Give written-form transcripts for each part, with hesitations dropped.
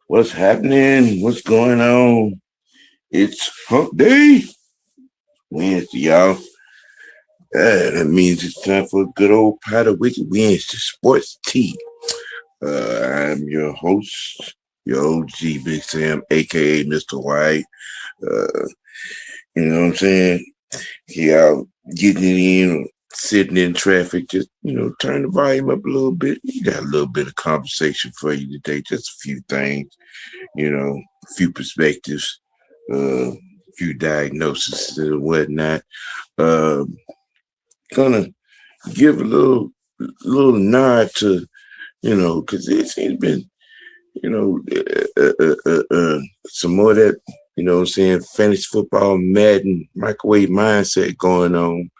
What's happening? What's going on? It's hump day. Wednesday, y'all. That means it's time for a good old pot of wicked Wednesday sports tea. I'm your host, your OG Big Sam, aka Mr. White. Uh, you know what I'm saying? Yeah, getting it in or sitting in traffic, just turn the volume up a little bit. You got a little bit of conversation for you today, just a few things, a few perspectives, a few diagnoses and whatnot. Uh, Gonna give a little nod to, because it's been, you know, some more of that, what I'm saying, fantasy football, Madden, microwave mindset going on,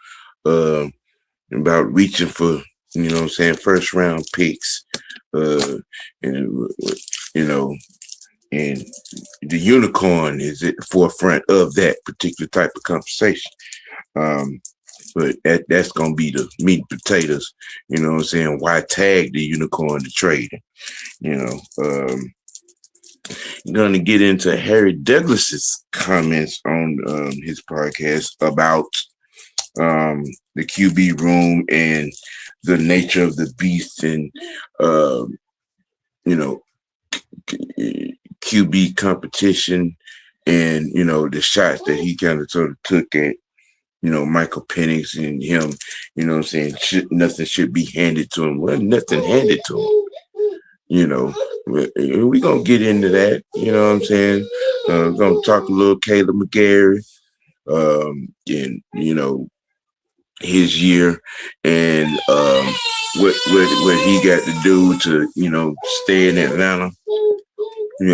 about reaching for, what I'm saying, first round picks, and, you know, and the unicorn is at the forefront of that particular type of conversation. But that's gonna be the meat and potatoes, you know what I'm saying? Why tag the unicorn to trading? Gonna get into Harry Douglas's comments on his podcast about the QB room and the nature of the beast and QB competition and the shots that he kind of sort of took at Michael Penix and him, what I'm saying, nothing should be handed to him. Well, nothing handed to him. We're going to get into that, you know what I'm saying? We're going to talk a little Caleb McGarry and, his year and what he got to do to, stay in Atlanta, you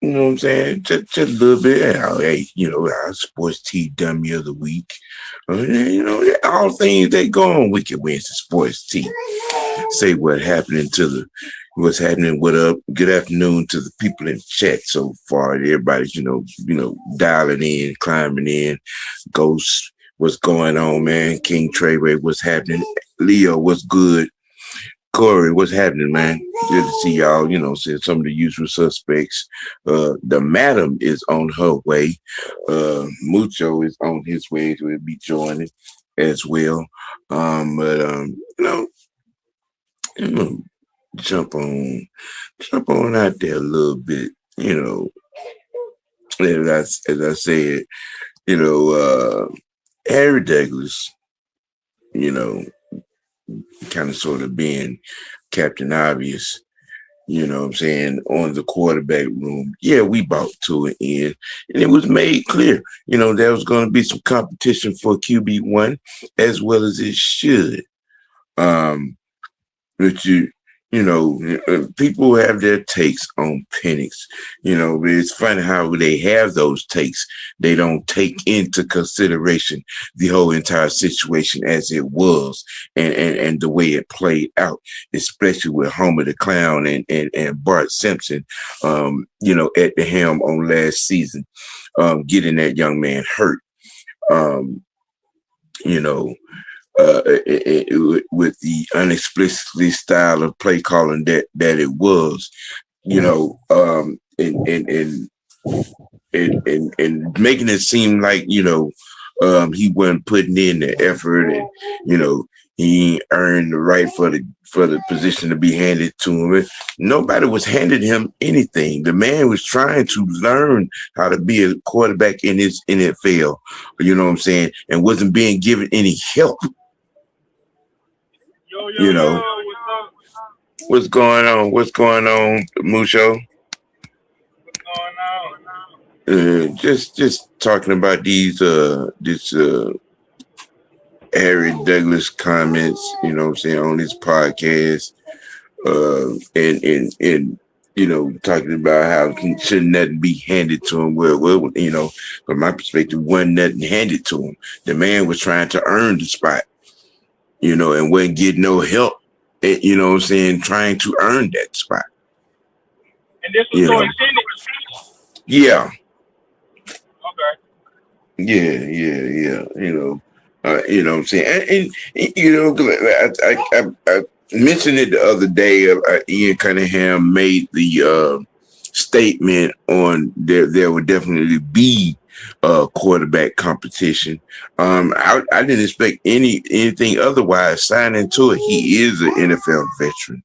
know what I'm saying? Just a little bit. Hey, our sports tea dummy of the week. All things that go on Wicked Wednesday sports tea. Say what's happening, what up. Good afternoon to the people in the chat so far. Everybody's, dialing in, climbing in. Ghost, what's going on, man? King Treyway, what's happening? Leo, what's good? Corey, what's happening, man? Good to see y'all, seeing some of the usual suspects. The madam is on her way. Mucho is on his way. We'll be joining as well. Jump on out there a little bit, as I said, Harry Douglas, kind of sort of being Captain Obvious, you know what I'm saying, on the quarterback room. Yeah, we bought to an end. And it was made clear, there was going to be some competition for QB1 as well as it should. But people have their takes on Penix. But it's funny how they have those takes. They don't take into consideration the whole entire situation as it was and the way it played out, especially with Homer the Clown and Bart Simpson, at the helm on last season, getting that young man hurt. With the unexplicitly style of play calling that it was, and making it seem like he wasn't putting in the effort, and he earned the right for the position to be handed to him. Nobody was handing him anything. The man was trying to learn how to be a quarterback in his NFL, you know what I'm saying, and wasn't being given any help. What's going on? What's going on, Mucho? What's going on? Just talking about this Harry Douglas comments, you know what I'm saying, on his podcast, and talking about how should nothing be handed to him. Well, from my perspective, wasn't nothing handed to him. The man was trying to earn the spot, and wasn't getting no help, you know what I'm saying, trying to earn that spot. And this was so extended? Yeah. Okay. Yeah. What I'm saying, and you know, 'cause I mentioned it the other day. Ian Cunningham made the statement on there would definitely be quarterback competition. I didn't expect anything otherwise. Signing to it, he is an NFL veteran.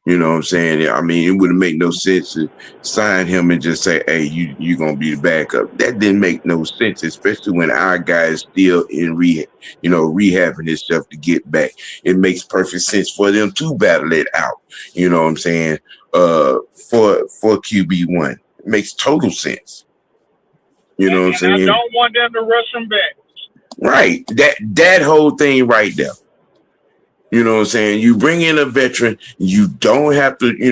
You know what I'm saying? I mean, it wouldn't make no sense to sign him and just say, "Hey, you're gonna be the backup." That didn't make no sense, especially when our guy is still in rehab, rehabbing himself to get back. It makes perfect sense for them to battle it out. You know what I'm saying? For QB1, it makes total sense. You know what I'm And I saying? don't want them to rush him back. Right. That whole thing right there. You know what I'm saying? You bring in a veteran, you don't have to, you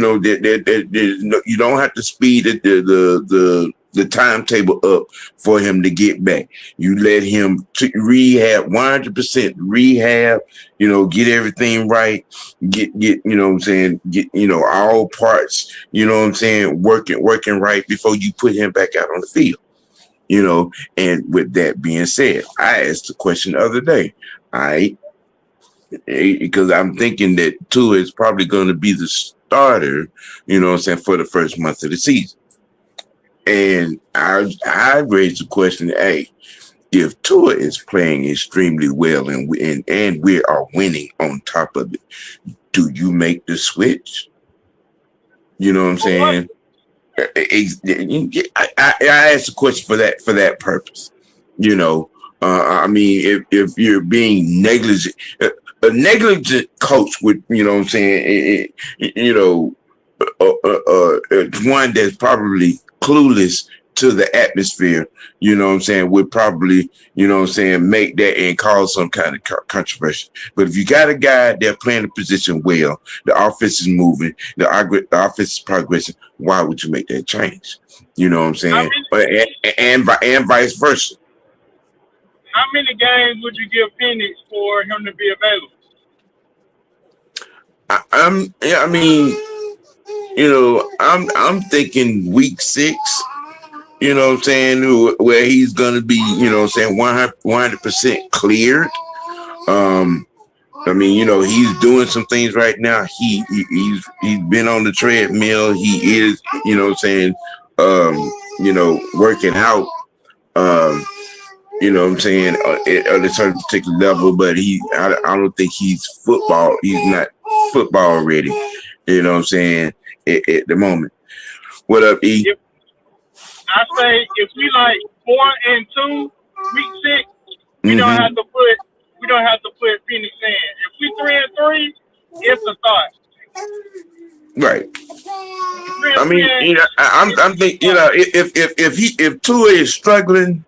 don't have to speed the timetable up for him to get back. You let him rehab 100% rehab, get everything right, get you know what I'm saying, get all parts, you know what I'm saying, working right before you put him back out on the field. And with that being said, I asked the question the other day. I because I'm thinking that Tua is probably going to be the starter, you know what I'm saying, for the first month of the season. And I raised the question, hey, if Tua is playing extremely well and we are winning on top of it, do you make the switch? You know what I'm saying? I asked the question for that purpose. I mean, if you're being negligent, a negligent coach would, you know what I'm saying, one that's probably clueless to the atmosphere, you know what I'm saying, would probably, you know what I'm saying, make that and cause some kind of controversy. But if you got a guy that playing the position well, the offense is moving, the offense is progressing, why would you make that change? You know what I'm saying? And vice versa. How many games would you give Phoenix for him to be available? I mean, I'm thinking week 6. You know what I'm saying? Where he's gonna be, you know what I'm saying, 100% cleared. I mean, he's doing some things right now. He's been on the treadmill. He is, you know what I'm saying, working out. You know what I'm saying, at a certain particular level, but I don't think he's not football ready. You know what I'm saying, at the moment. What up, E? I say if we like 4-2, week 6, we don't have to put Phoenix in. If we 3-3, it's a thought. Right. I mean, I'm thinking, if Tua is struggling,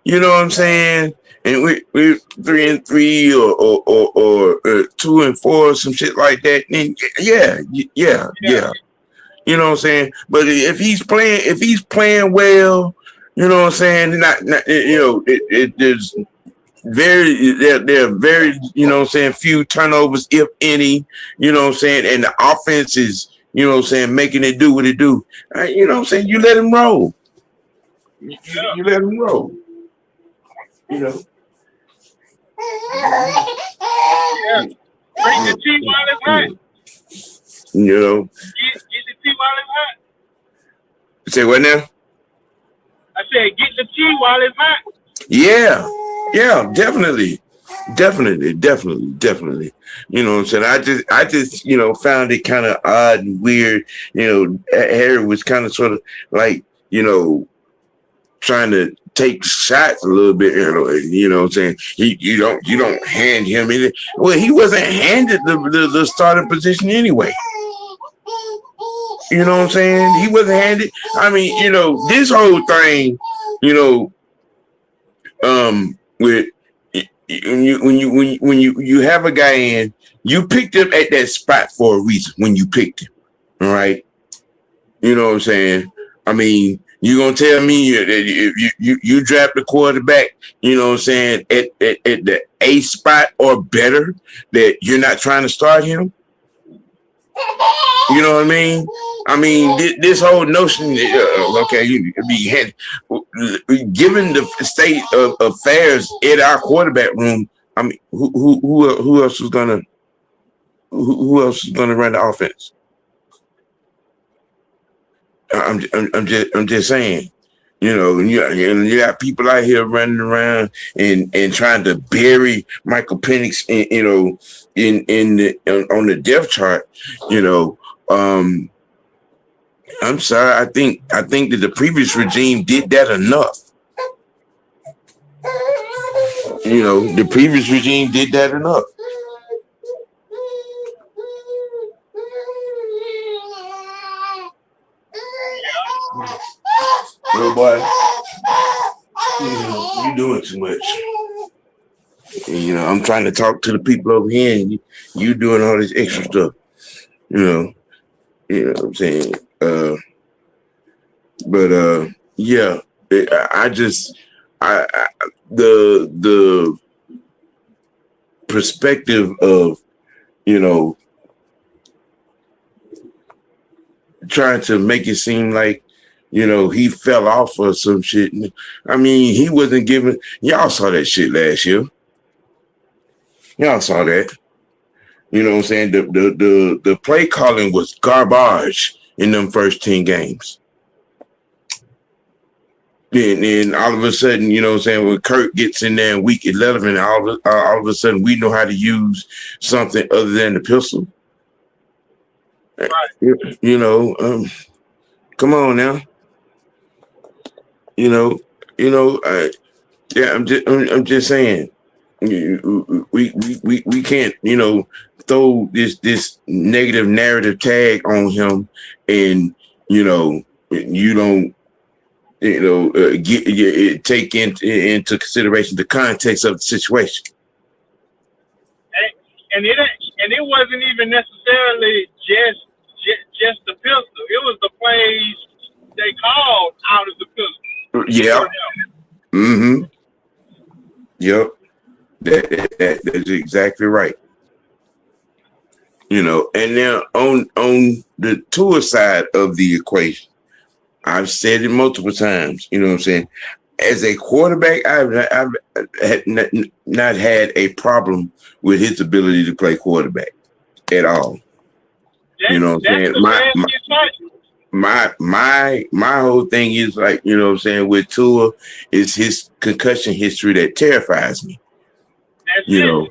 you know what I'm saying, and we 3-3 or 2-4, some shit like that, then yeah. You know what I'm saying? But if he's playing well, you know what I'm saying, not there's there are very, you know what I'm saying, few turnovers, if any, you know what I'm saying, and the offense is, you know what I'm saying, making it do what it do. You know what I'm saying? You let him roll. You let him roll. You know. Yeah. Bring the tea while it's hot. You know. Get the tea while it's hot. Say what now? I said get the tea while it's hot. Yeah, definitely. You know what I'm saying? I just, found it kind of odd and weird. Harry was kind of sort of like, trying to take shots a little bit, you know what I'm saying? You don't hand him anything. Well, he wasn't handed the starting position anyway. You know what I'm saying? He wasn't handed. I mean, this whole thing, with when you have a guy in, you picked him at that spot for a reason when you picked him. All right. You know what I'm saying? I mean, you gonna tell me that you draft the quarterback, you know what I'm saying, at the A spot or better, that you're not trying to start him? You know what I mean? I mean, this whole notion, okay, you be given the state of affairs in our quarterback room. I mean, who else was gonna who else is gonna run the offense? I'm just saying. You know, you got people out here running around and trying to bury Michael Penix, on the depth chart. You know, I'm sorry. I think that the previous regime did that enough. You know, the previous regime did that enough. Little boy, you doing too much. You know, I'm trying to talk to the people over here, and you doing all this extra stuff. You know what I'm saying? Yeah, the perspective of, you know, trying to make it seem like, you know, he fell off or some shit. I mean, he wasn't giving. Y'all saw that shit last year. Y'all saw that. You know what I'm saying? The play calling was garbage in them first 10 games. Then all of a sudden, you know what I'm saying, when Kurt gets in there in week 11, all of a sudden we know how to use something other than the pistol. Right. You know, come on now. I'm just saying. We can't, you know, throw this negative narrative tag on him, and you know, you don't, you know, take into consideration the context of the situation. And it wasn't even necessarily just the pistol. It was the plays they called out of the pistol. Yeah. Mm-hmm. Yep. That's exactly right. You know, and now on the Tua side of the equation, I've said it multiple times. You know what I'm saying? As a quarterback, I've had not had a problem with his ability to play quarterback at all. You know what I'm saying? My whole thing is, like, you know what I'm saying, with Tua is his concussion history that terrifies me. You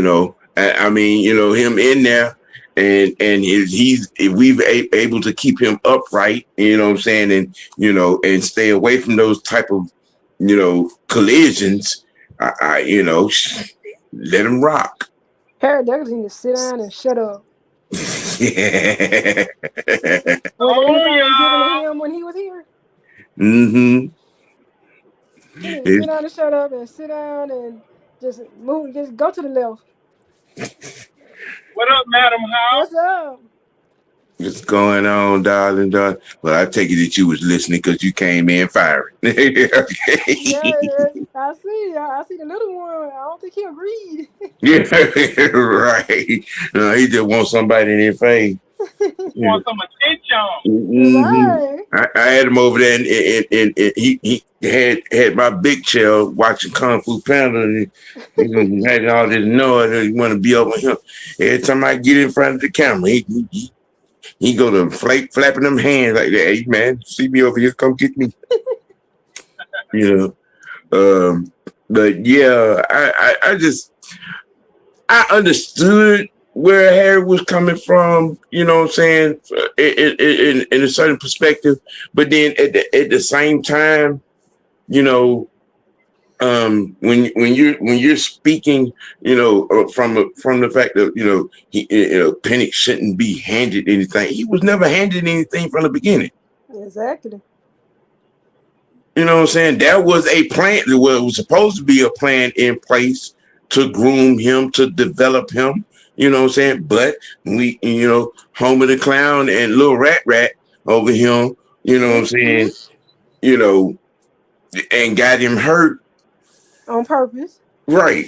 know, I mean, you know, him in there, and if we've able to keep him upright, you know what I'm saying, and you know, and stay away from those type of, you know, collisions, I you know, let him rock. Harry Douglas need to sit down and shut up. Yeah. Was there anything given to him when he was here? Mm-hmm. He need to sit down and shut up, and sit down and just move, just go to the left. What up, Madam House? What's up? What's going on, darling? Well, I take it that you was listening because you came in firing. Okay. Yeah, I see. I see the little one. I don't think he agreed. Yeah, right. No, he just wants somebody in his face. Want some attention. Mm-hmm. Right. I had him over there, and he had my big chair watching Kung Fu Panda, and he had all this noise, and he want to be over him. Every time I get in front of the camera, he go to flapping them hands like that. Hey, man, see me over here, come get me. You know, but yeah, I understood where Harry was coming from, you know what I'm saying, in a certain perspective, but then at the same time, you know, when you're speaking, you know, from the fact that, you know, Penix shouldn't be handed anything. He was never handed anything from the beginning. Exactly. You know what I'm saying? That was a plan. Well, it was supposed to be a plan in place to groom him, to develop him. You know what I'm saying? But we, you know, Homer the Clown and Little Rat over him, you know what I'm saying? You know, and got him hurt. On purpose. Right.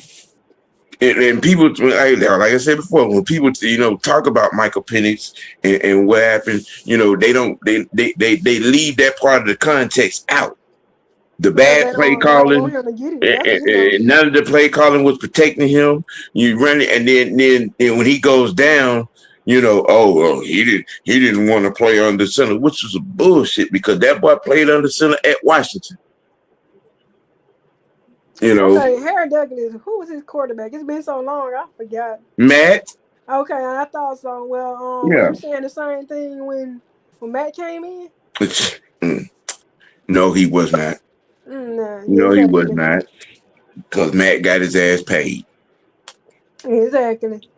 And people, like I said before, when people talk about Michael Penix and what happened, they don't they leave that part of the context out. The because bad play they don't want calling, him to get it. That's none of the play calling was protecting him. You run it, and then when he goes down, oh well, he didn't want to play under center, which was a bullshit because that boy played under center at Washington. Okay, Harry Douglas, who was his quarterback? It's been so long, I forgot. Matt. Okay, I thought so. Well, were Yeah. you saying the same thing when Matt came in? No, he was not. Nah, No, he was not. Because Matt got his ass paid. Exactly.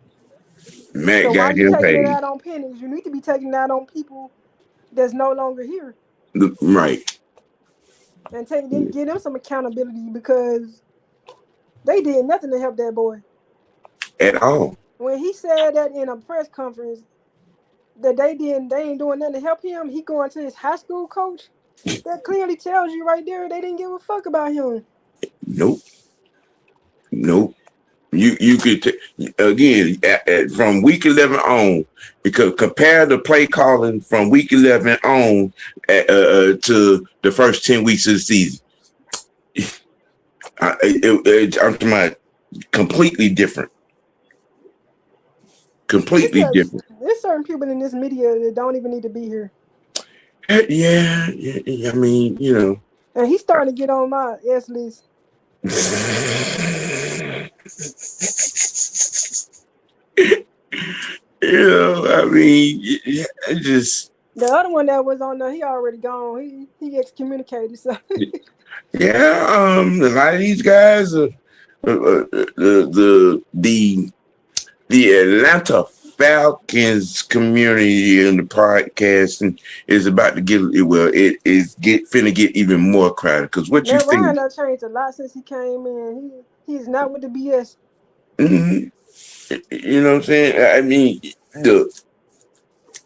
Matt So why got you him taking it paid. out on Penix? You need to be taking it out on people that's no longer here. Right. And give them some accountability because they did nothing to help that boy. At all. When he said that in a press conference that they ain't doing nothing to help him, he going to his high school coach. That clearly tells you right there they didn't give a fuck about him. Nope. You could again from week 11 on, because compare the play calling from week 11 on to the first 10 weeks of the season. I'm talking about completely different. Completely different. There's certain people in this media that don't even need to be here. Yeah. I mean, And he's starting to get on my S list. I mean, just the other one that was on there, he already gone. He excommunicated. So yeah, a lot of these guys are the Atlanta Falcons community in the podcasting is about to get finna get even more crowded because what you Matt think? Ryan has changed a lot since he came in. He's not with the BS. Mm-hmm. You know what I'm saying? I mean, look,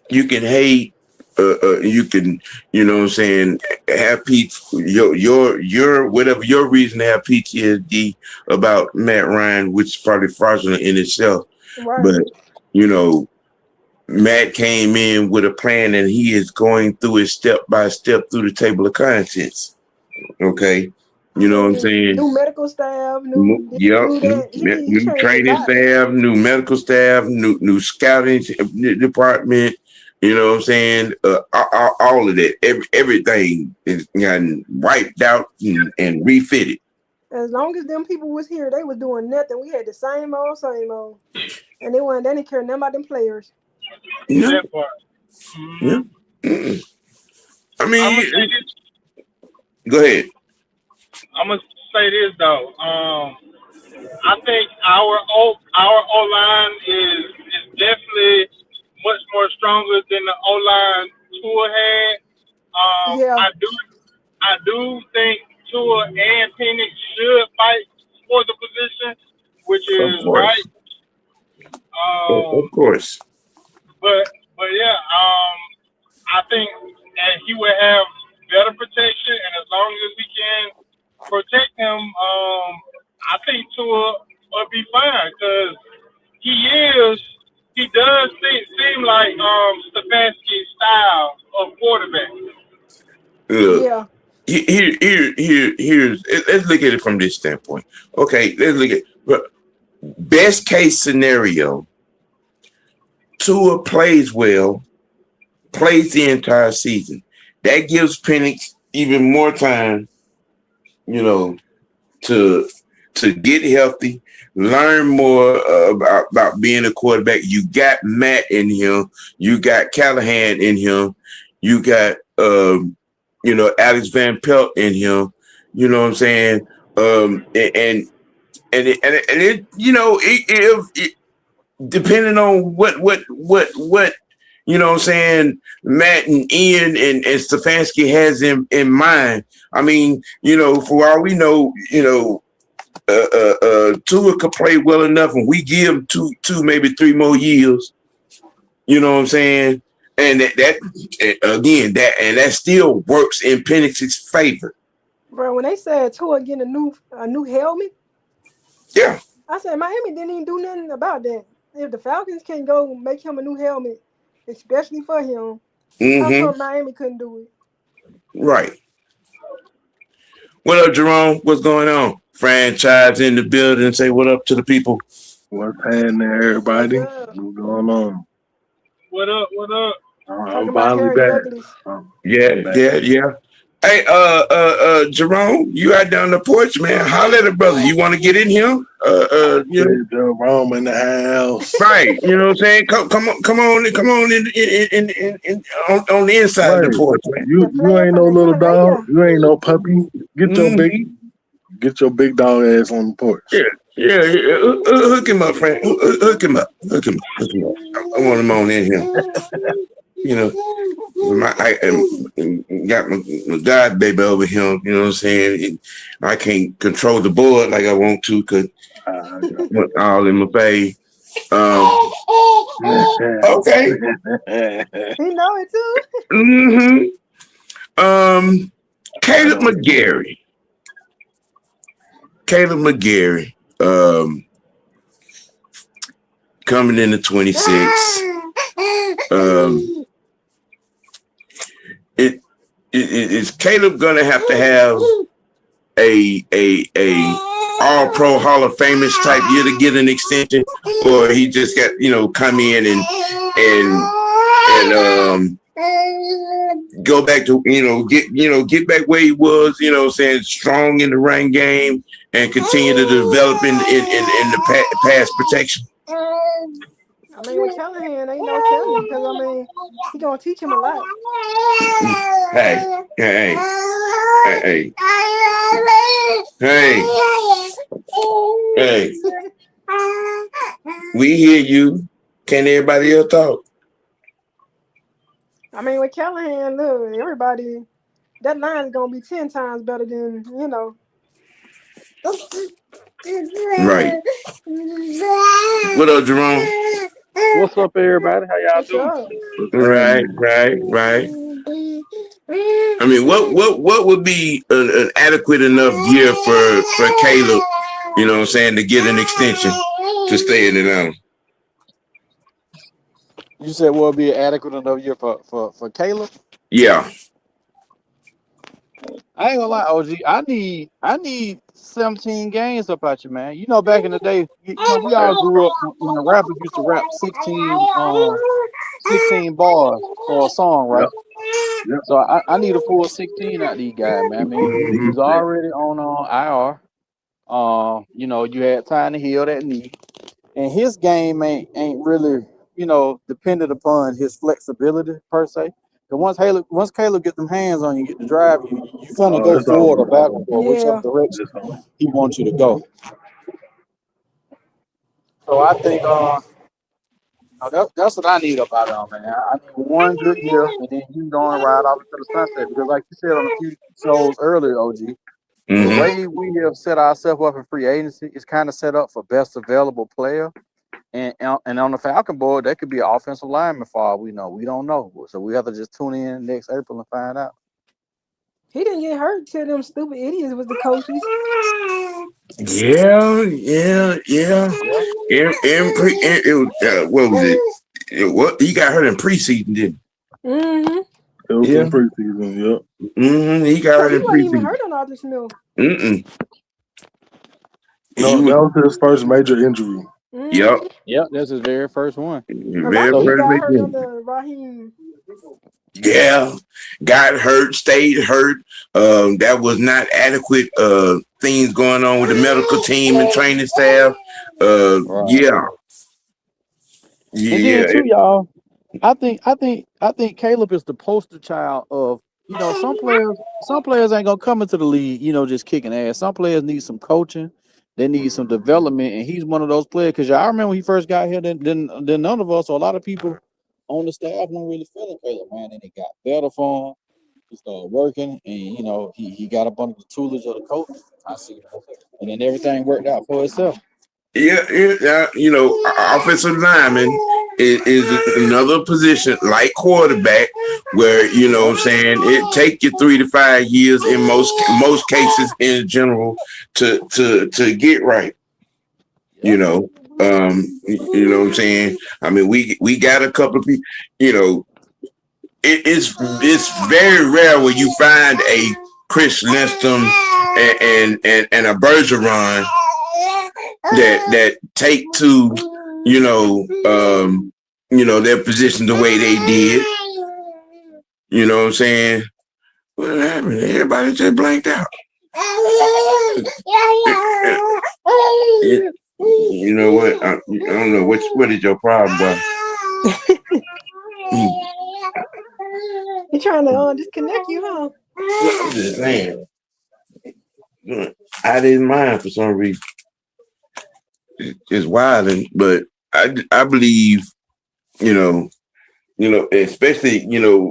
you can hate, you can, what I'm saying, have your whatever your reason to have PTSD about Matt Ryan, which is probably fraudulent in itself. Right. But Matt came in with a plan, and he is going through it step by step through the table of contents. Okay. You know what I'm saying? New medical staff, new training staff, new medical staff, new scouting department. You know what I'm saying? All of that, everything is gotten wiped out and refitted. As long as them people was here, they was doing nothing. We had the same old, and they didn't care nothing about them players. No. That part. Yeah. I mean, go ahead. I'm gonna say this though. I think our O line is definitely much more stronger than the O line Tua had. Yeah. I do think Tua and Penix should fight for the position, which is right. Of course. But yeah, I think that he would have better protection, and as long as we can protect him, I think Tua will be fine because he does seem like Stefanski's style of quarterback. Yeah. Here's let's look at it from this standpoint. Okay, let's look at best case scenario. Tua plays well, plays the entire season. That gives Penix even more time, to get healthy, learn more about being a quarterback. You got Matt in him, you got Callahan in him, you got Alex Van Pelt in him. You know what I'm saying? And it if depending on what you know what I'm saying, Matt and Ian and Stefanski has in mind. I mean, for all we know, Tua could play well enough, and we give him two, maybe 3 more years. You know what I'm saying? And that still works in Penix's favor. Bro, when they said Tua getting a new helmet, yeah, I said Miami didn't even do nothing about that. If the Falcons can't go make him a new helmet, especially for him, how Mm-hmm. come Miami couldn't do it? Right. What up, Jerome? What's going on? Franchise in the building. Say what up to the people. What's happening, What's everybody? up? What's going on? What up? What up? I'm Talking about finally Harry back. Douglas. Yeah, Back. yeah. Hey, Jerome, you out down the porch, man. Holler at a brother. You want to get in here? You know, Jerome in the house. right? You know what I'm saying? Come on on the inside of the Right. porch, man. You The player ain't from no the little dog. Galleria. You ain't no puppy. Mm-hmm. Get your big dog ass on the porch. Yeah. Hook him up, friend. Hook him up. Hook him up. I want him on in here. You know, I got my god baby over here. You know what I'm saying? I can't control the board like I want to because all in my face. Okay. He know it too. Mm-hmm. Caleb McGarry. Coming into 26. Is Caleb gonna have to have a all pro Hall of Famers type year to get an extension, or he just got come in and go back to get back where he was, saying strong in the run game and continue to develop in the pass protection. I mean, with Callahan, ain't no telling because I mean, he gonna teach him a lot. Hey. We hear you. Can everybody else talk? I mean, with Callahan, look, everybody, that line is gonna be 10 times better than Right. What up, Jerome? What's up, everybody? How y'all What's doing? up? Right. I mean, what would be an adequate enough year for Caleb? You know what I'm saying, to get an extension to stay in Atlanta. You said what would be an adequate enough year for Caleb? Yeah. I ain't gonna lie, OG. I need 17 games up at you, man. You know, back in the day, we all grew up when the rappers used to rap 16 bars for a song, right? Yep. So I need a full 16 out of these guys, man. I mean, he was already on IR. You had time to heal that knee, and his game ain't really, dependent upon his flexibility per se. Because once Caleb get them hands on you, get the drive, you finna go forward or backward or whichever Yeah. direction he wants you to go. So I think that's what I need about him, man. I need one good year, and then you going right off into the sunset. Because like you said on a few shows earlier, OG, the way we have set ourselves up in free agency is kind of set up for best available player. And on the Falcon board, that could be an offensive lineman for all we know. We don't know. So we have to just tune in next April and find out. He didn't get hurt till them stupid idiots was the coaches. Yeah. What was it? What he got hurt in preseason, didn't he? Mm-hmm. It was in preseason, yep. He got hurt He in wasn't even preseason. hurt on Arthur Smith. No, that was his first major injury. Mm-hmm. Yep, that's his very first one. Because I thought he got hurt under Raheem. Yeah, got hurt, stayed hurt. That was not adequate things going on with the medical team and training staff. Yeah. And then too, y'all, I think Caleb is the poster child of, some players ain't gonna come into the league, just kicking ass. Some players need some coaching, they need some development, and he's one of those players. Because I remember when he first got here, then none of us or a lot of people on the staff weren't really feeling Caleb, man. And it got better for him. He started working, and he got up under the tutelage of the coach. I see, and then everything worked out for itself. Yeah, offensive lineman is another position like quarterback where, what I'm saying, it take you 3 to 5 years in most cases in general to get right. You know, you know what I'm saying? I mean, we got a couple of people, you know, it's very rare when you find a Chris Lindstrom and a Bergeron that take to, their position the way they did. You know what I'm saying? What happened? Everybody just blanked out. You know what? I don't know what is your problem, bro. You trying to disconnect you, huh? I'm just saying. I didn't mind for some reason. It's wilding, but I believe, especially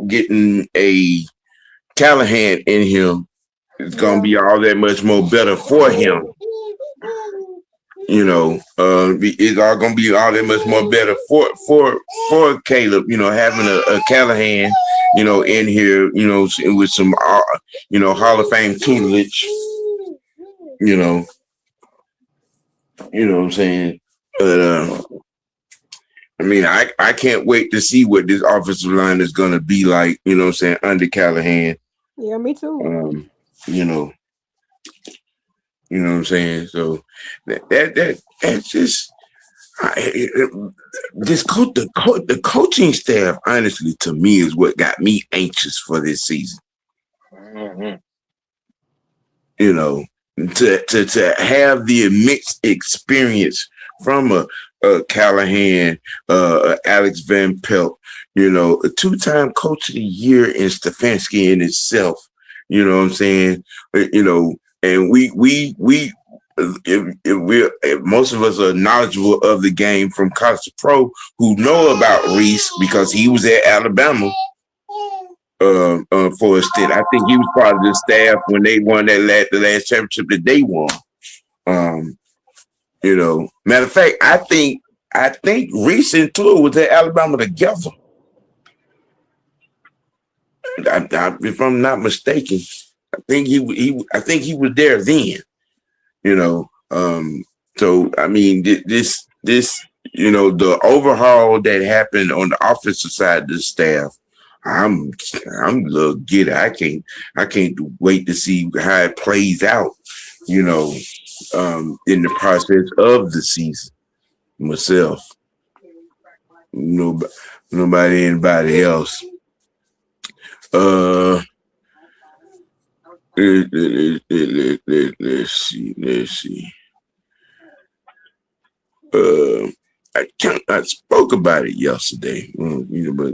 getting a Callahan in him, it's gonna be all that much more better for him. It's all gonna be all that much more better for Caleb. Having a Callahan, in here, with some, Hall of Fame tutelage. You know what I'm saying? But I mean, I can't wait to see what this offensive line is gonna be like. You know what I'm saying, under Callahan. Yeah, me too. You know what I'm saying? So that's just the coaching staff, honestly, to me, is what got me anxious for this season. Mm-hmm. To have the mixed experience from a Callahan, Alex Van Pelt, a 2-time coach of the year in Stefanski in itself. You know what I'm saying? And if most of us are knowledgeable of the game from college to pro, who know about Reese because he was at Alabama for a stint. I think he was part of the staff when they won the last championship that they won. Matter of fact, I think Reese and Tua was at Alabama together. If I'm not mistaken, I think he was there then. So I mean, this the overhaul that happened on the offensive side of the staff, I'm a little giddy. I can't wait to see how it plays out, in the process of the season myself. Anybody else. Let's see. I spoke about it yesterday, but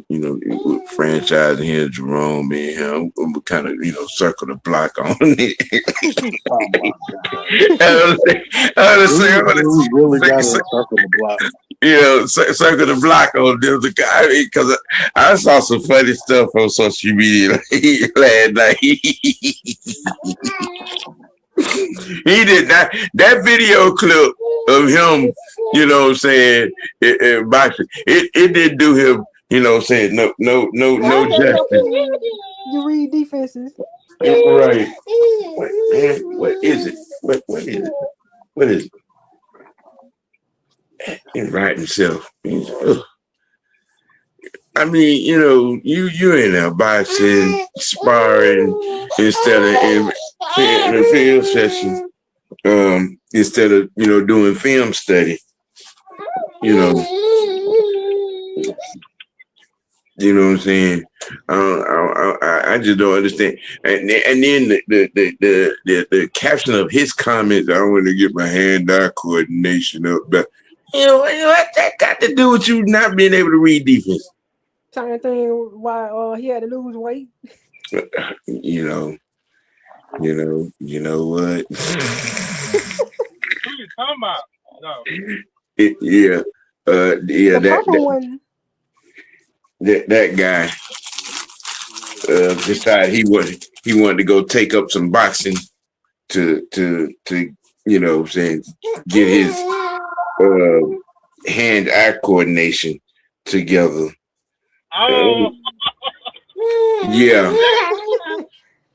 with franchise here, Jerome and him, I'm kind of circle the block on it. We really got to circle the block. Circle the block on them. The guy, because I saw some funny stuff on social media last night. He did not. That video clip of him, saying boxing, it didn't do him, saying no justice. You read defenses. Right. What is it? What is it? What is it? He's right himself. I mean, you're in a boxing, sparring instead of in a field session, instead of doing film study. You know what I'm saying? I just don't understand. And then the caption of his comments, I want to get my hand-eye coordination up, but what that got to do with you not being able to read defense? Same thing why he had to lose weight. You know what? Who you talking about? No. That guy decided he wanted to go take up some boxing to saying get his hand-eye coordination together. Oh. Yeah.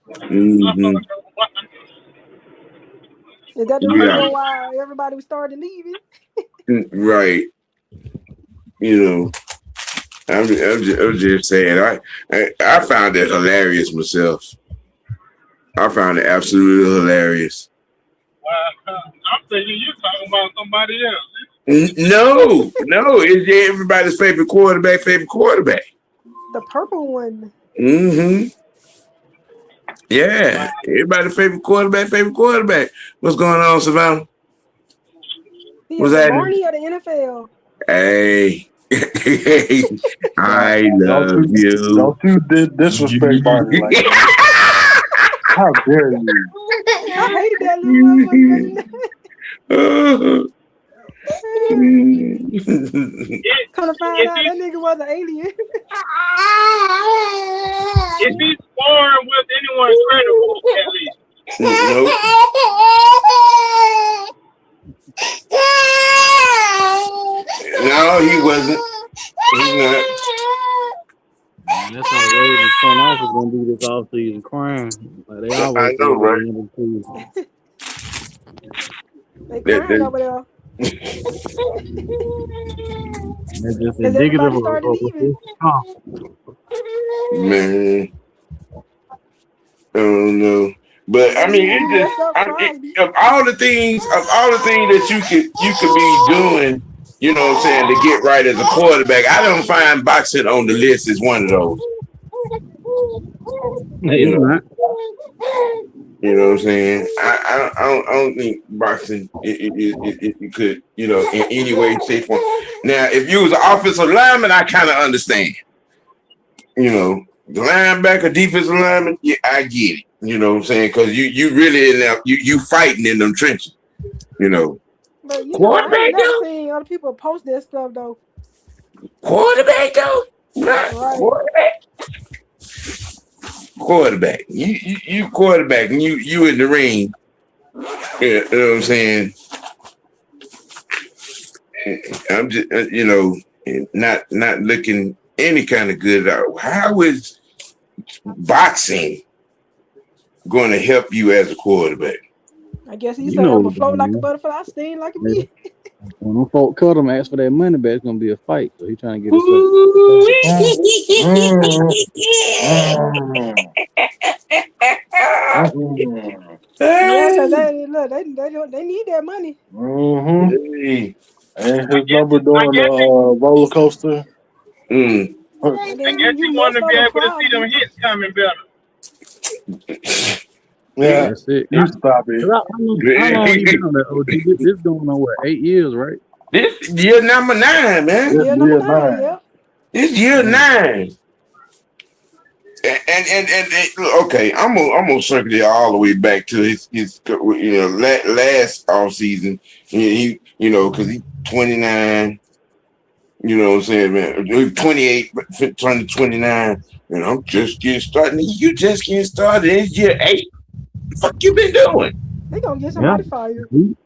Mm-hmm. Is that the reason why everybody was starting leaving? Right. You know, I'm just saying. I found it hilarious myself. I found it absolutely hilarious. I'm thinking you talking about somebody else. No, it's everybody's favorite quarterback. The purple one. Mm-hmm. Yeah, everybody's favorite quarterback. What's going on, Savannah? He What's is the happening? Barney of the NFL. Hey, I love you. Don't you disrespect Barney like that. How dare you? I hated that little motherfucker back in the Kind of find out that nigga was an alien. If he's sparring with anyone credible, at least. Nope. No, he wasn't. He's not. Man, that's how the Ravens front office gonna be this offseason crying. Like they always I know, do at right? the end of the season. They crying over there. That's just Because indicative everybody of started leaving. Man, I don't know. But I mean, it just of all the things that you could be doing, you know what I'm saying, to get right as a quarterback, I don't find boxing on the list as one of those. You know what I'm saying? I don't think boxing it could, you know, in any way, shape, form. Now, if you was an offensive lineman, I kind of understand. You know, the linebacker, defensive lineman, yeah, I get it. You know what I'm saying? Because you really in there, you fighting in them trenches. You know. But you know, I ain't never seen other people post that stuff though. Quarterback though, right? Quarterback. You quarterback, and you in the ring. You know what I'm saying? I'm just, you know, not looking any kind of good. How is boxing going to help you as a quarterback? I guess he said I'm gonna float like a butterfly, sting like a bee. When them folk cut him, ask for that money back, it's gonna be a fight. So he trying to get Yeah, because they need that money. Mm-hmm. And his number during the roller coaster. I guess you want to be able to see them hits coming better. Yeah, that's it. You stop it. How long you been on that OG? This going on what, 8 years, right? This year number 9, man. Year number 9, yeah. It's year 9. And okay, I'm gonna circle it all the way back to his you know, last off season. He you know, because he's 29. You know what I'm saying, man? 28, turning 29. And I'm just getting started. You just getting started. It's year 8. The fuck you been doing? They gonna get somebody fired. And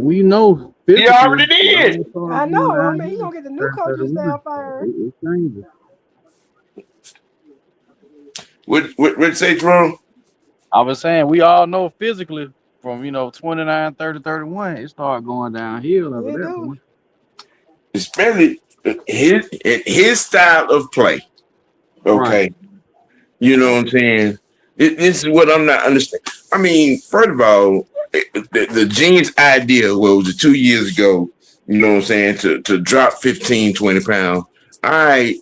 we know he already did. I know. I mean, he gonna get the new coaching staff fired. It's changes. What say, Jerome? I was saying we all know physically from 29, 30, 31, it started going downhill over there. Especially his style of play. Okay. Right. You know what I'm saying? This is what I'm not understanding. I mean, first of all, the Gene's idea was 2 years ago, you know what I'm saying, to drop 15, 20 pounds. All right.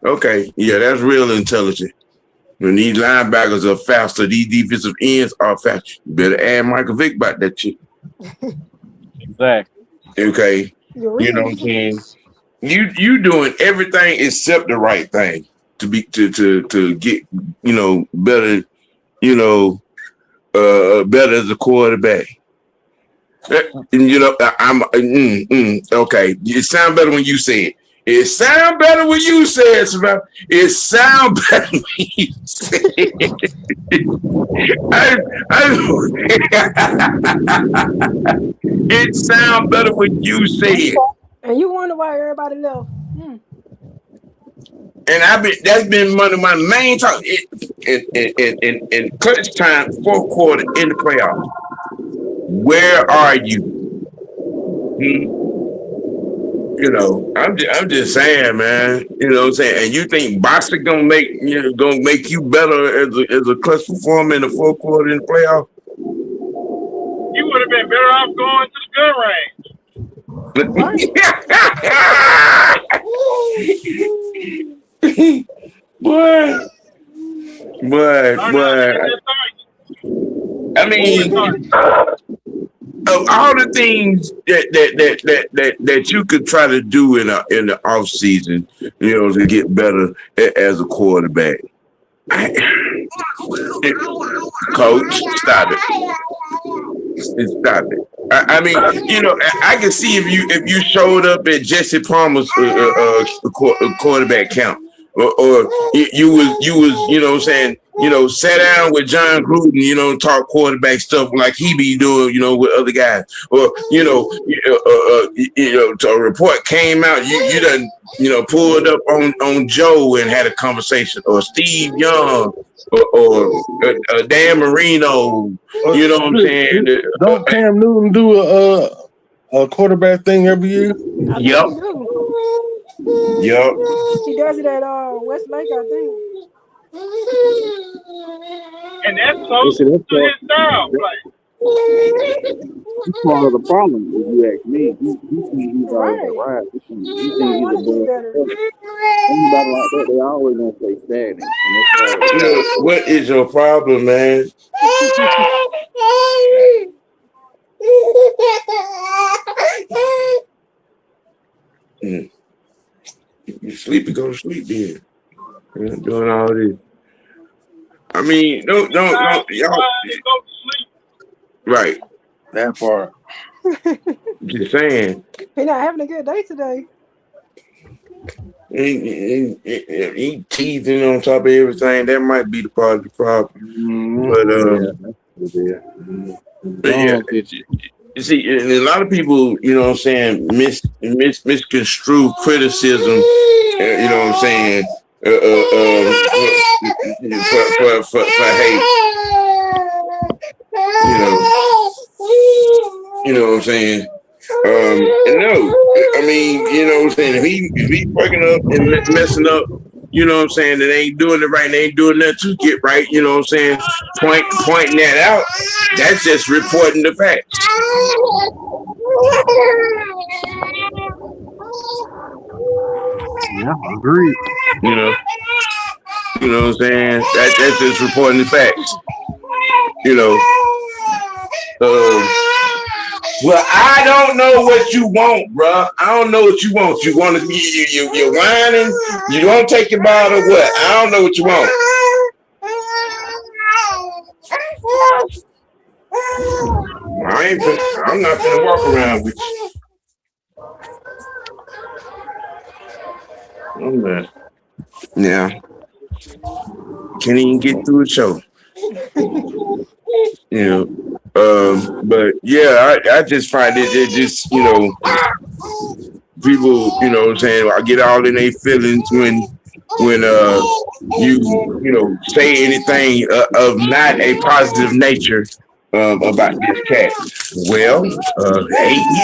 Okay. Yeah, that's real intelligent. When these linebackers are faster, these defensive ends are faster. You better add Michael Vick about that shit. Exactly. Okay. You know what I'm saying? You doing everything except the right thing to get, better, better as a quarterback. I'm okay. It sounds better when you say it. It sounds better when you say it, Savannah. It sounds better when you say it. It sounds better when you say it. And you wonder why everybody left. And that's been one of my main talks in clutch time, fourth quarter in the playoffs. Where are you? You know, I'm just saying, man. You know what I'm saying? And you think boxing gonna make you better as a clutch performer in the fourth quarter in the playoff? You would have been better off going to the gun range. Right. What? Learn how to hit that target. I mean, of all the things that you could try to do in the off season, you know, to get better as a quarterback, coach, stop it. Stop it. I mean, you know, I can see if you showed up at Jesse Palmer's quarterback camp, or you was you know what I'm saying, you know, sat down with John Gruden, you know, talk quarterback stuff like he be doing, you know, with other guys, or you know, a report came out, you done, you know, pulled up on Joe and had a conversation, or Steve Young, or Dan Marino, you know what I'm saying? Don't Cam Newton do a quarterback thing every year? Yep. Yep. He does it at Westlake, I think. And that's close to his style play. That's part of the problem, if you ask me. He thinks he's always a ride. He thinks he's a boy. Anybody like that, they always gonna stay stagnant. What is your problem, man? You sleepy, go to sleep then. You're not doing all this. I mean, don't y'all. Right. That part. Just saying. He's not having a good day today. He teasing on top of everything. That might be the part of the problem. But you see, a lot of people, you know what I'm saying, misconstrue criticism, you know what I'm saying, for hate. You know what I'm saying? No, I mean, you know what I'm saying, if he fucking up and messing up, you know what I'm saying, that ain't doing it right and ain't doing nothing to get right, you know what I'm saying, pointing that out, that's just reporting the facts. Yeah, I agree. You know what I'm saying, that's just reporting the facts. You know, well, I don't know what you want, bro. I don't know what you want. You want to be you're whining. You don't take your bottle. What? I don't know what you want. I'm not gonna walk around with you. Oh man. Yeah. Can't even get through a show. You know. But yeah, I just find it just, you know, people, you know what I'm saying, I get all in their feelings when you know, say anything of not a positive nature about this cat. Well, 8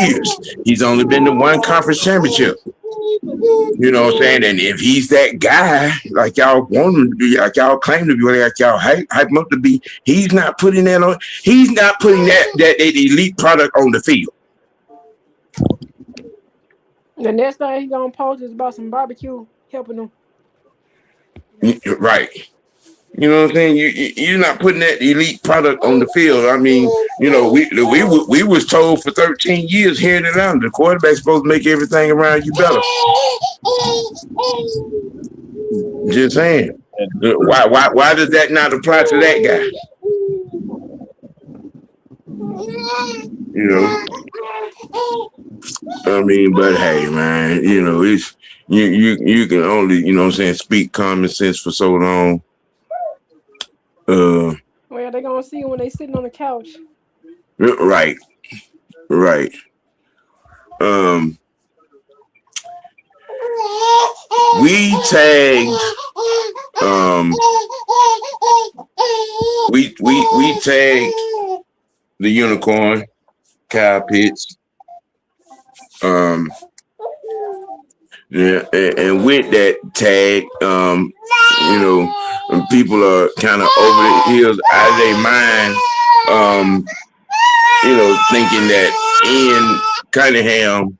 years. He's only been to one conference championship. You know what I'm saying? And if he's that guy, like y'all want him to be, like y'all claim to be, like y'all hype him up to be, he's not putting that elite product on the field. The next thing he's gonna post is about some barbecue helping him. Right. You know what I'm saying? You're not putting that elite product on the field. I mean, you know, we was told for 13 years here in Atlanta, the quarterback's supposed to make everything around you better. Just saying. Why does that not apply to that guy? You know. I mean, but hey, man, you know, it's you can only, you know what I'm saying, speak common sense for so long. Well, they're gonna see when they sitting on the couch. Right. We tagged we tagged the unicorn. Kyle Pitts. Yeah, and with that tag, people are kind of over the heels out of their mind, thinking that Ian Cunningham,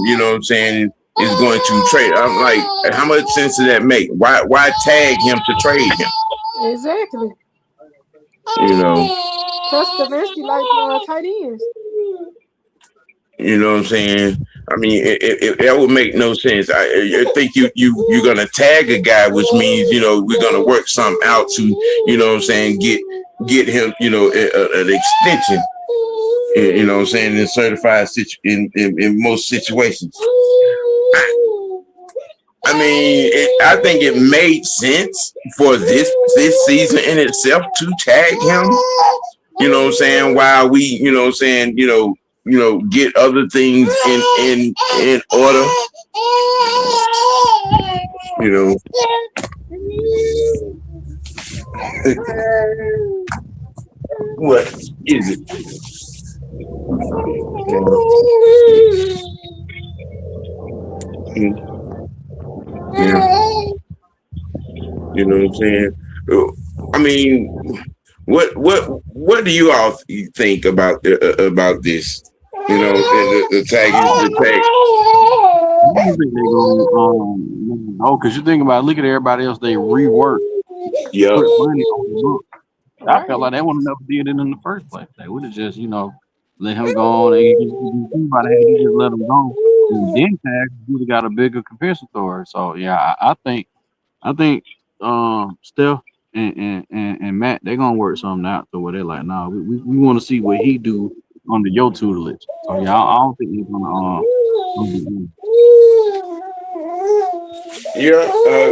you know what I'm saying, is going to trade. I'm like, how much sense does that make? Why tag him to trade him? Exactly. Plus Stefanski like tight ends. You know what I'm saying? I mean, that would make no sense. I think you're gonna tag a guy, which means we're gonna work something out to what I'm saying, get him an extension. You know what I'm saying, in certified in most situations. I mean, I think it made sense for this season in itself to tag him. You know what I'm saying? While we, get other things in order. What is it? Yeah. You know what I'm saying? I mean, what do you all think about this? The tag. I don't think they're gonna because you think about, look at everybody else they rework. Yeah. Put money on the book. I felt like they would have never did it in the first place. They would have just, let him go on. They just let him go. And then tag would have got a bigger compensatory. So yeah, I think Steph and Matt, they're gonna work something out to where they're like, nah, we want to see what he do under your tutelage. So yeah, I don't think he's gonna Yeah,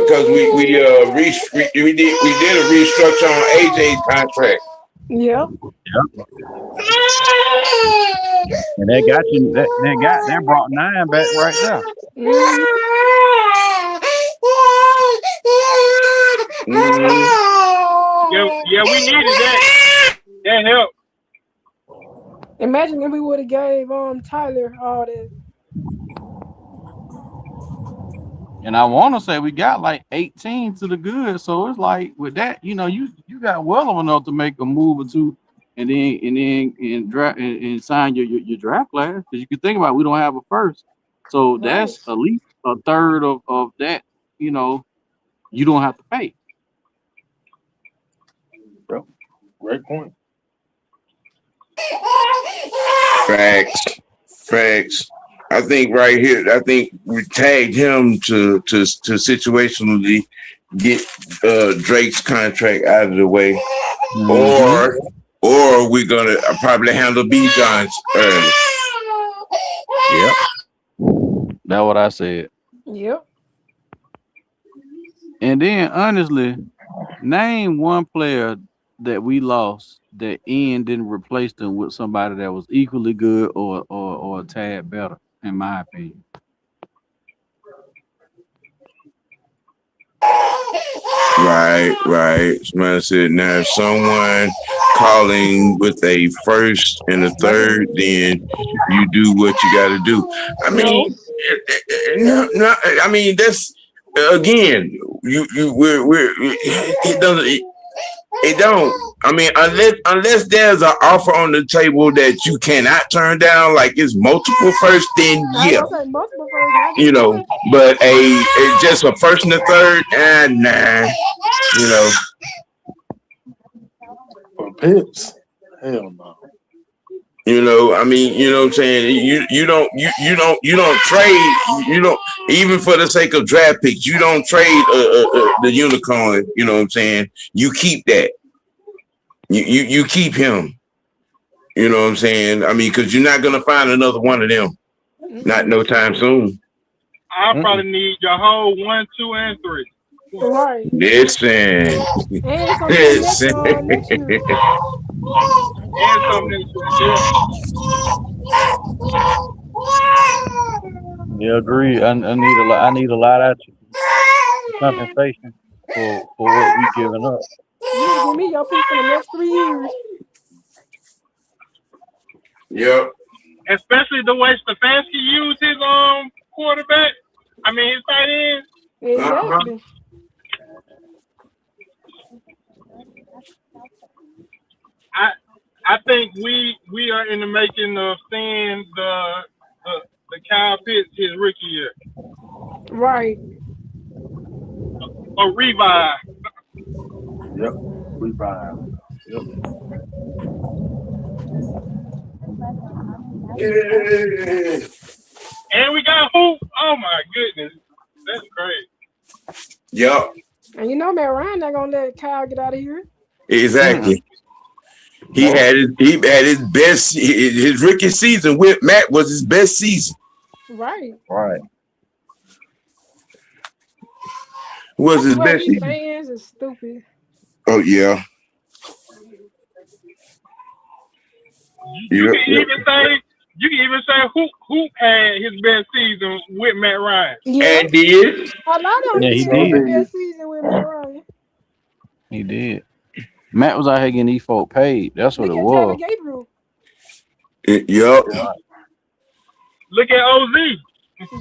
because we did a restructure on AJ's contract. Yep. And that got you. That brought 9 back right there. Yeah, we needed that. That helped. Imagine if we would have gave Tyler all that. And I want to say we got like 18 to the good, so it's like with that, you got well enough to make a move or two, and then draft and sign your draft class, because you can think about it, we don't have a first, so that's at least a third of that. You don't have to pay. Bro, great point. Facts. I think right here, we tagged him to situationally get Drake's contract out of the way, or we're gonna probably handle B John's early. Yep, that's what I said. Yep. And then honestly, name one player that we lost that Ian didn't replace them with somebody that was equally good or a tad better, in my opinion. Right. Somebody said, now if someone calling with a first and a third, then you do what you got to do. I mean, no. I mean, that's again, it doesn't. It don't. I mean, unless there's an offer on the table that you cannot turn down, like it's multiple first, then yeah. But just a first and a third, nah. For Pips, hell no. I mean, you know what I'm saying? You don't trade, even for the sake of draft picks, you don't trade the unicorn, you know what I'm saying? You keep that. You keep him. You know what I'm saying? I mean, because you're not gonna find another one of them. Not no time soon. I'll probably need your whole 1, 2, and 3. Right. Listen. And some next Yeah, agree. I need a lot out you. Compensation for what we giving up. You need to give me your pick for the next 3 years. Yep. Especially the way Stefanski used his quarterback. I mean his tight end. Exactly. I think we are in the making of seeing the Kyle Pitts his rookie year. Right. A revive. Yep. Revive. Yep. Yeah. And we got Hoop. Oh my goodness. That's great. Yep. And you know, Matt Ryan not gonna let Kyle get out of here. Exactly. He had his best his rookie season with Matt was his best season. Right. Right. Was his best These season. fans is stupid. Oh yeah. You can even say Hoop had his best season with Matt Ryan. Yeah. And did. A lot of them Yeah, he did have did. the best season with Matt Ryan. He did. Matt was out here getting these folk paid. That's what Look it at Taylor was. Gabriel. Yep. Look at OZ.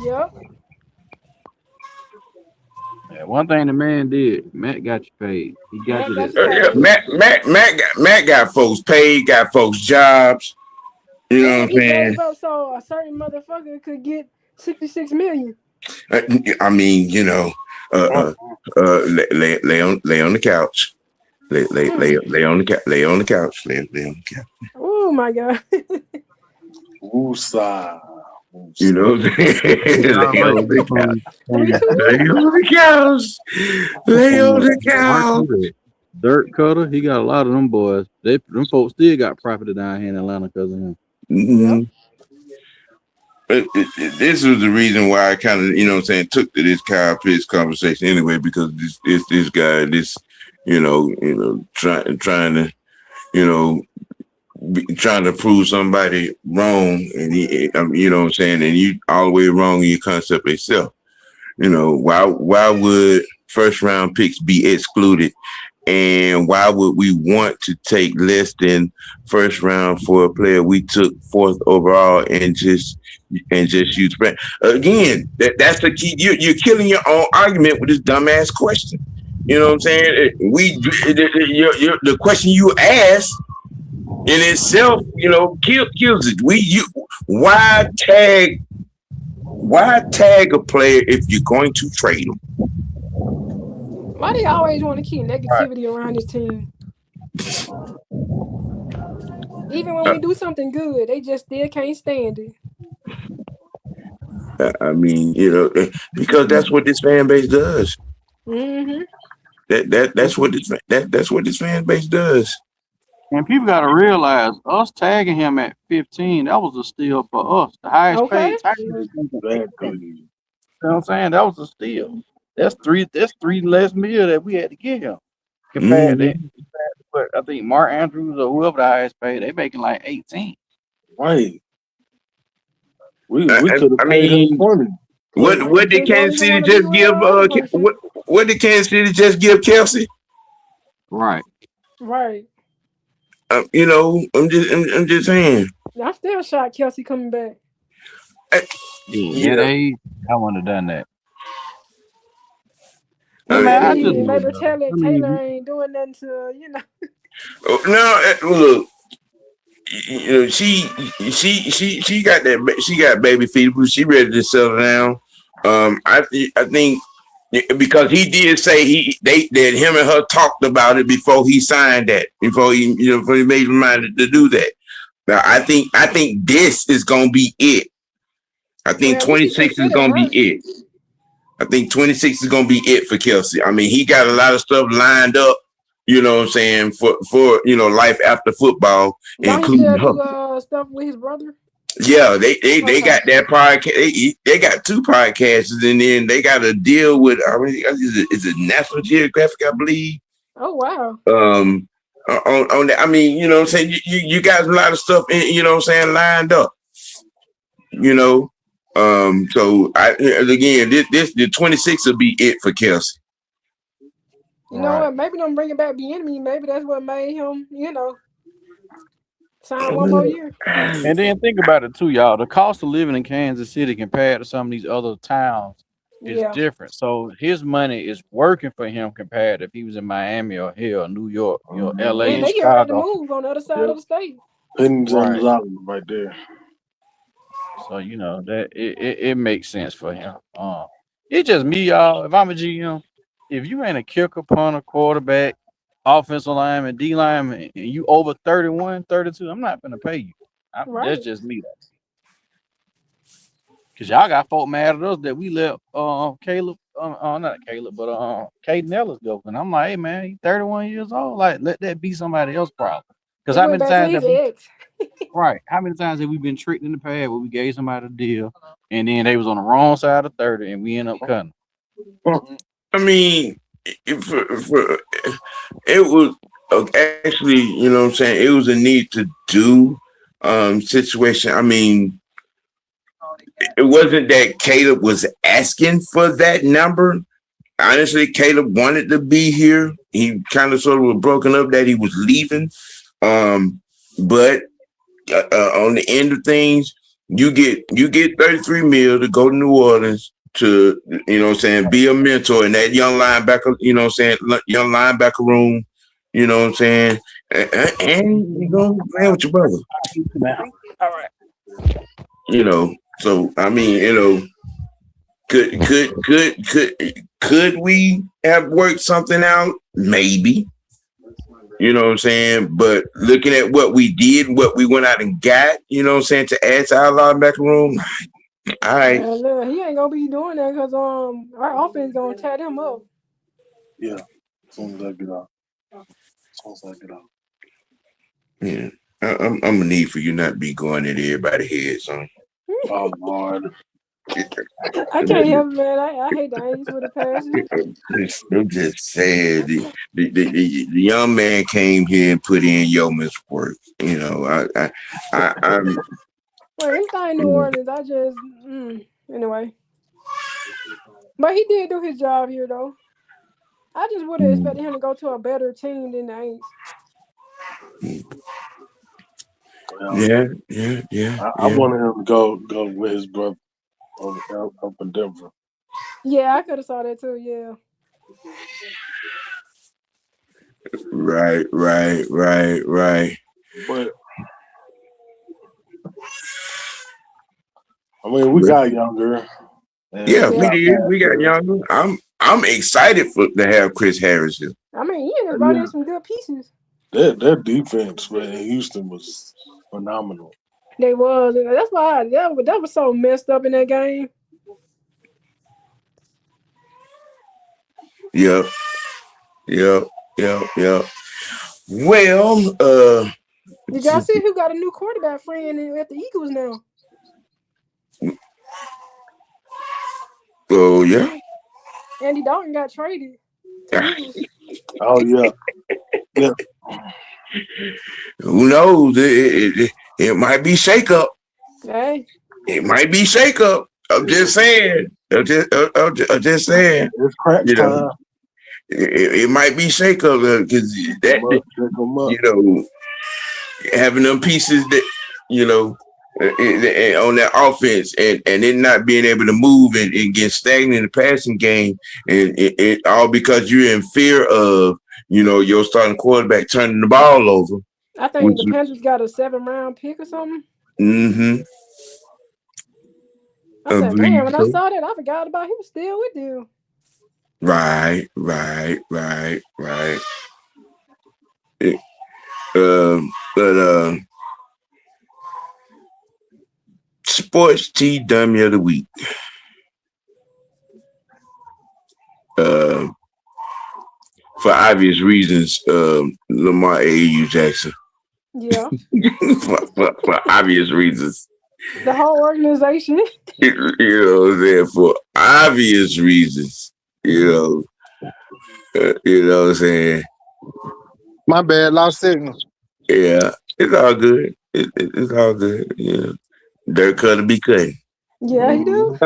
Yep. Yeah, one thing the man did, Matt got you paid. He got you Matt that. got you paid. Matt got folks paid, got folks jobs. You know what I'm He saying? gave up so a certain motherfucker could get $66 million. I mean, you know, lay on the couch. Lay on the couch. Lay on the couch. Lay on the couch. Oh my God. Woosah. You know what I'm saying? Lay on the couch. 3-2. Lay on the couch. Lay on the couch. Dirt Cutter, he got a lot of them boys. Them folks still got property down here in Atlanta because of him. Mm-hmm. This was the reason why I kind of, you know what I'm saying, took to this Kyle Pitts conversation anyway, because this guy, trying to, trying to prove somebody wrong, and you know what I'm saying, and you all the way wrong in your concept itself. You know, why would first round picks be excluded? And why would we want to take less than first round for a player we took fourth overall and just use brand? Again, that's the key. You're killing your own argument with this dumbass question. You know what I'm saying? The question you asked in itself, kills it. Why tag a player if you're going to trade him? Why do you always want to keep negativity around this team? Even when we do something good, they just still can't stand it. I mean, because that's what this fan base does. Mm-hmm. That's what this fan base does. And people got to realize, us tagging him at 15, that was a steal for us. The highest paid tackle. Exactly. You know what I'm saying? That was a steal. That's three less meal that we had to get him. Compared to what I think Mark Andrews or whoever the highest paid, they making like 18. Right. We could have paid him 20. What did Kansas City just give? What did Kansas City just give Kelsey? Right. Right. I'm just saying. I still shocked Kelsey coming back. I wouldn't have done that. Maybe Taylor ain't doing nothing to No, look, she got that. She got baby feet, but she ready to settle down. I think because he did say that him and her talked about it before he signed that, before he made his mind to do that. Now I think this is gonna be it. I think 26 is gonna be it. I think 26 is gonna be it for Kelsey. I mean, he got a lot of stuff lined up, you know what I'm saying, for life after football, including her. Stuff with his brother. Yeah, they got that podcast. They got 2 podcasts, and then they got a deal with is it National Geographic, I believe. Oh wow. On that, I mean, you know what I'm saying, you got a lot of stuff, lined up. So again, this the 26 will be it for Kelsey. You know what? Maybe them bringing back the enemy. Maybe that's what made him, sign one more year. And then think about it too, y'all. The cost of living in Kansas City compared to some of these other towns is Yeah. different. So his money is working for him compared if he was in Miami or here or New York, LA And and they get ready to Chicago. move on the other side of the state. Pennies on the dollar right there. So that it makes sense for him. It's just me, y'all. If I'm a GM, if you ain't a kicker, punter, quarterback, offensive lineman, D lineman, and you over 31, 32, I'm not gonna pay you. That's Right. just me. Cause y'all got folk mad at us that we let Caleb, not Caleb, but Caden Ellis go. And I'm like, hey man, he's 31 years old. Like, let that be somebody else's problem. Cause He how went many back to times his have we ex. right? How many times have we been tricked in the past where we gave somebody a deal and then they was on the wrong side of 30 and we end up cutting? I mean, it was actually, you know what I'm saying, it was a need to do situation. I mean, it wasn't that Caleb was asking for that number. Honestly, Caleb wanted to be here. He kind of sort of was broken up that he was leaving. But on the end of things, you get 33 mil to go to New Orleans to, you know what I'm saying, be a mentor in that young linebacker, you know what I'm saying, young linebacker room, you know what I'm saying, and you go play with your brother. All right. So I mean, could we have worked something out? Maybe. You know what I'm saying? But looking at what we did, what we went out and got, you know what I'm saying, to add to our linebacker room, all right. Man, look, he ain't gonna be doing that because our offense gonna tear them up. Yeah, as soon as I get out. Yeah. I'm gonna need for you not to be going into everybody's head, son. Oh Lord. I can't help it, man. I hate the Aints with a passion. I'm just saying, the young man came here and put in yeoman's work. I'm Well, anything New Orleans, I just anyway. But he did do his job here though. I just would have expected him to go to a better team than the Aints. Yeah. I wanted him to go with his brother up in Denver. Yeah, I could have saw that too. Yeah. Right. But I mean, we got younger. Yeah, we Yeah. did. We got younger. I'm excited to have Chris Harris here. I mean, he just brought in some good pieces. Their defense, man, in Houston was phenomenal. They was. That's why that was so messed up in that game. Yep. Well, Did y'all see who got a new quarterback friend at the Eagles now? Oh yeah. Andy Dalton got traded to Eagles. Oh yeah. Who knows? It might be shake up. Hey. It might be shake up. I'm just saying. I'm just saying. It's cracks time. It might be shake up because having them pieces that on that offense and it not being able to move and get stagnant in the passing game, and it all because you're in fear of your starting quarterback turning the ball over. I think the Panthers got a 7th-round pick or something. Mm-hmm. I said, man, when I saw that, I forgot about he was still with them. Right. But sports tea dummy of the week. For obvious reasons, Lamar AAU Jackson. Yeah. for obvious reasons. The whole organization. You know what I'm saying? For obvious reasons. You know what I'm saying? My bad, lost signal. Yeah, it's all good. It's all good. Yeah. Dirt cutter be cutting. Yeah, he do.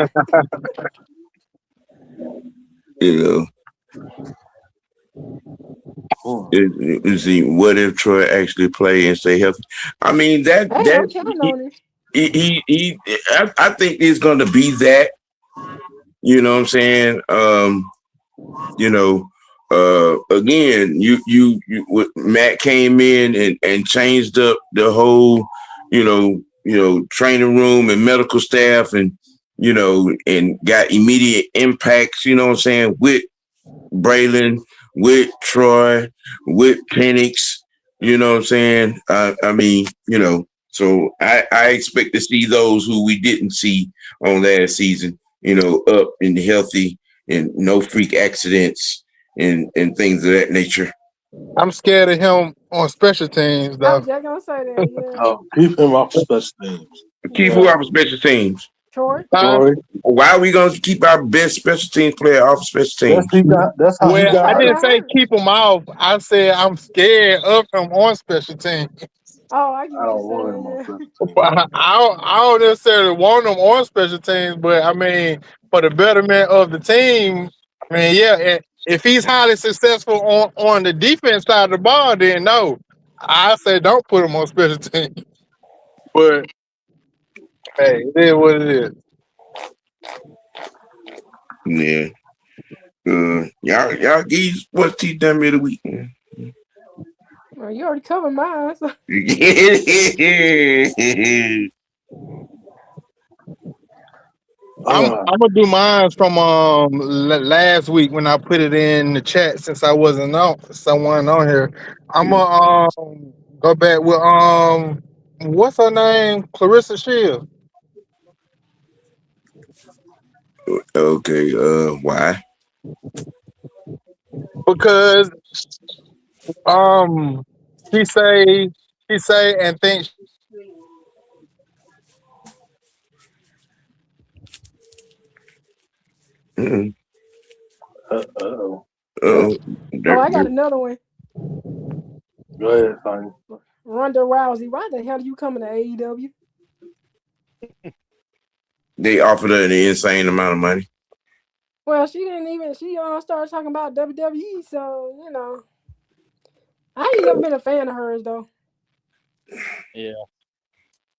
See, what if Troy actually play and stay healthy? I mean, Hey, I'm counting on it. I think it's going to be that. You know what I'm saying? You know, again, Matt came in and changed up the whole, training room and medical staff, and and got immediate impacts. You know what I'm saying, with Braylon, with Troy, with Penix. You know what I'm saying? I mean, so I expect to see those who we didn't see on last season, up and healthy and no freak accidents and things of that nature. I'm scared of him on special teams, I though. was just gonna say that. Yeah. Oh, keep him off special teams. Keep Yeah. who off special teams? Troy. Sorry. Why are we gonna keep our best special teams player off special teams? That's how he Well, got I didn't hurt. say keep him off. I said I'm scared of him on special teams. Oh, I get I what don't want you're him on saying. special Yeah. teams. But I don't necessarily want him on special teams, but I mean, for the betterment of the team, I mean, yeah, if he's highly successful on the defense side of the ball, then no. I say don't put him on special teams. But hey, it is what it is. Yeah. Y'all geese, what's team done me of the week? Well, you already covered mine. So. I'm gonna do mine from last week when I put it in the chat since I wasn't someone on here. I'm gonna go back with what's her name? Clarissa Shields. Okay, why? Because she say and think Mm-mm. Uh-oh. Oh, Oh, I got another one. Go ahead, Sonny. Ronda Rousey. Why the hell are you coming to AEW? they offered her an insane amount of money. Well, she didn't even. She started talking about WWE. So I ain't never been a fan of hers though. Yeah.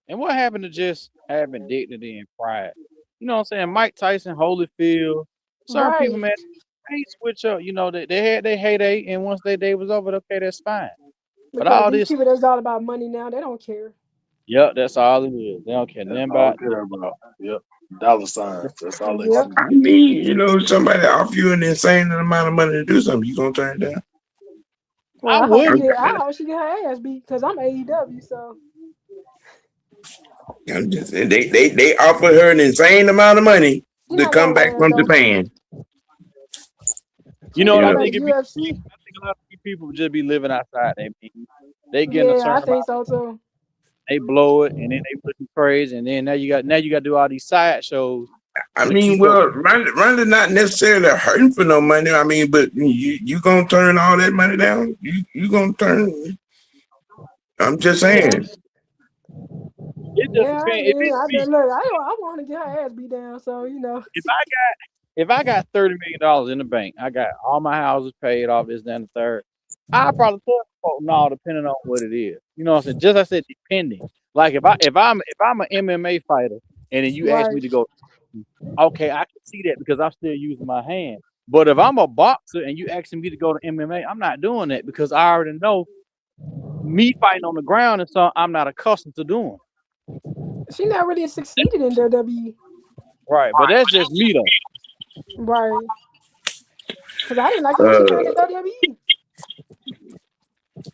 And what happened to just having dignity and pride? You know what I'm saying? Mike Tyson, Holyfield, certain Right. people, man, they switch up. They had their heyday, and once their day was over, okay, that's fine. But Because all these this, people that's all about money now, they don't care. yep, that's all it is. They don't care nothing about. Care about. Yep. Dollar signs. That's all they Yep. see. I mean, somebody offer you an insane amount of money to do something, you gonna turn it down? Well, I I hope she get her ass beat because I'm AEW. So I'm just saying, they offered her an insane amount of money she to not come gonna back last from though. Japan. She You know need what to I go back think to it be? I UFC. think a lot of these people just be living outside their means. They getting a Yeah, certain I think amount, so too. they blow it, and then they looking crazy, and then now you got to do all these side shows. I to mean, keep up. well, Ronda not necessarily hurting for no money. I mean, but you gonna turn all that money down? You gonna turn? I'm just saying. It just Yeah, depends. look, I want to get her ass beat down. So If I got $30 million in the bank, I got all my houses paid off, this, that, and the third. I probably tell folk no, depending on what it is. You know what I'm saying? Just I said depending. Like if I'm an MMA fighter and then you ask me right. to go, okay, I can see that because I'm still using my hand. But if I'm a boxer and you asking me to go to MMA, I'm not doing that because I already know me fighting on the ground is something I'm not accustomed to doing. She not really succeeded in WWE. Right, but that's just me though. Right. Because I didn't like the way she trained in WWE.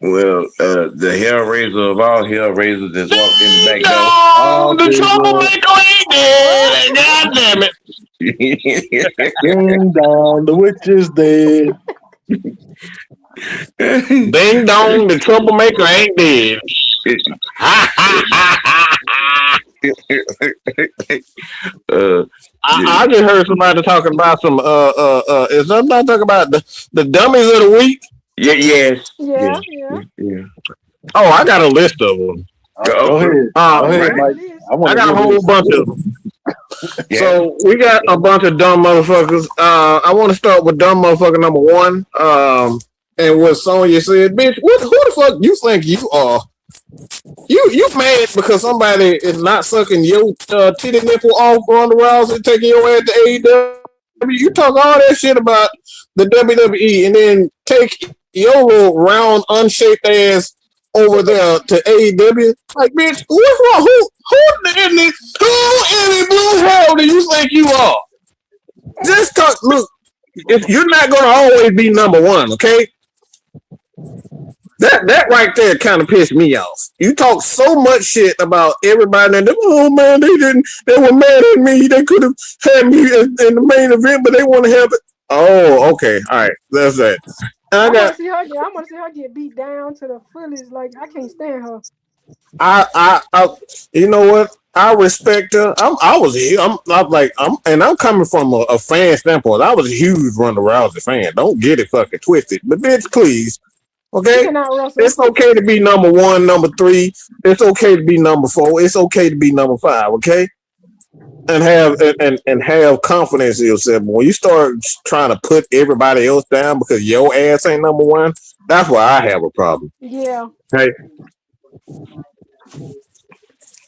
Well, the Hellraiser of all Hellraisers just walked in the back door. No, the troublemaker ain't dead. God damn it. Ding dong, the witch is dead. Ding dong, the troublemaker ain't dead. I just heard somebody talking about some is somebody talking about the dummies of the week? Yes. Yeah. Oh, I got a list of them. Go ahead. Go ahead, Mike. I got a whole bunch of them. So we got a bunch of dumb motherfuckers. I want to start with dumb motherfucker number one. And what Sonya said, bitch, who the fuck you think you are? You mad because somebody is not sucking your titty nipple off on the rounds and taking your ass to AEW? You talk all that shit about the WWE and then take your little round, unshaped ass over there to AEW. Like, bitch, what's wrong? Who in the blue hole do you think you are? Just talk. Look, if you're not gonna always be number one, okay? That right there kind of pissed me off. You talk so much shit about everybody, and oh man, they were mad at me. They could have had me in the main event, but they want to have it. Oh, okay, all right, that's that. I want to see her get beat down to the fullest. Like, I can't stand her. I you know what? I respect her. I'm coming from a fan standpoint. I was a huge Ronda Rousey fan. Don't get it fucking twisted, but bitch, please. Okay, it's okay to be number one, number three. It's okay to be number four. It's okay to be number five. Okay, and have confidence in yourself. But when you start trying to put everybody else down because your ass ain't number one, that's why I have a problem. Yeah. Okay.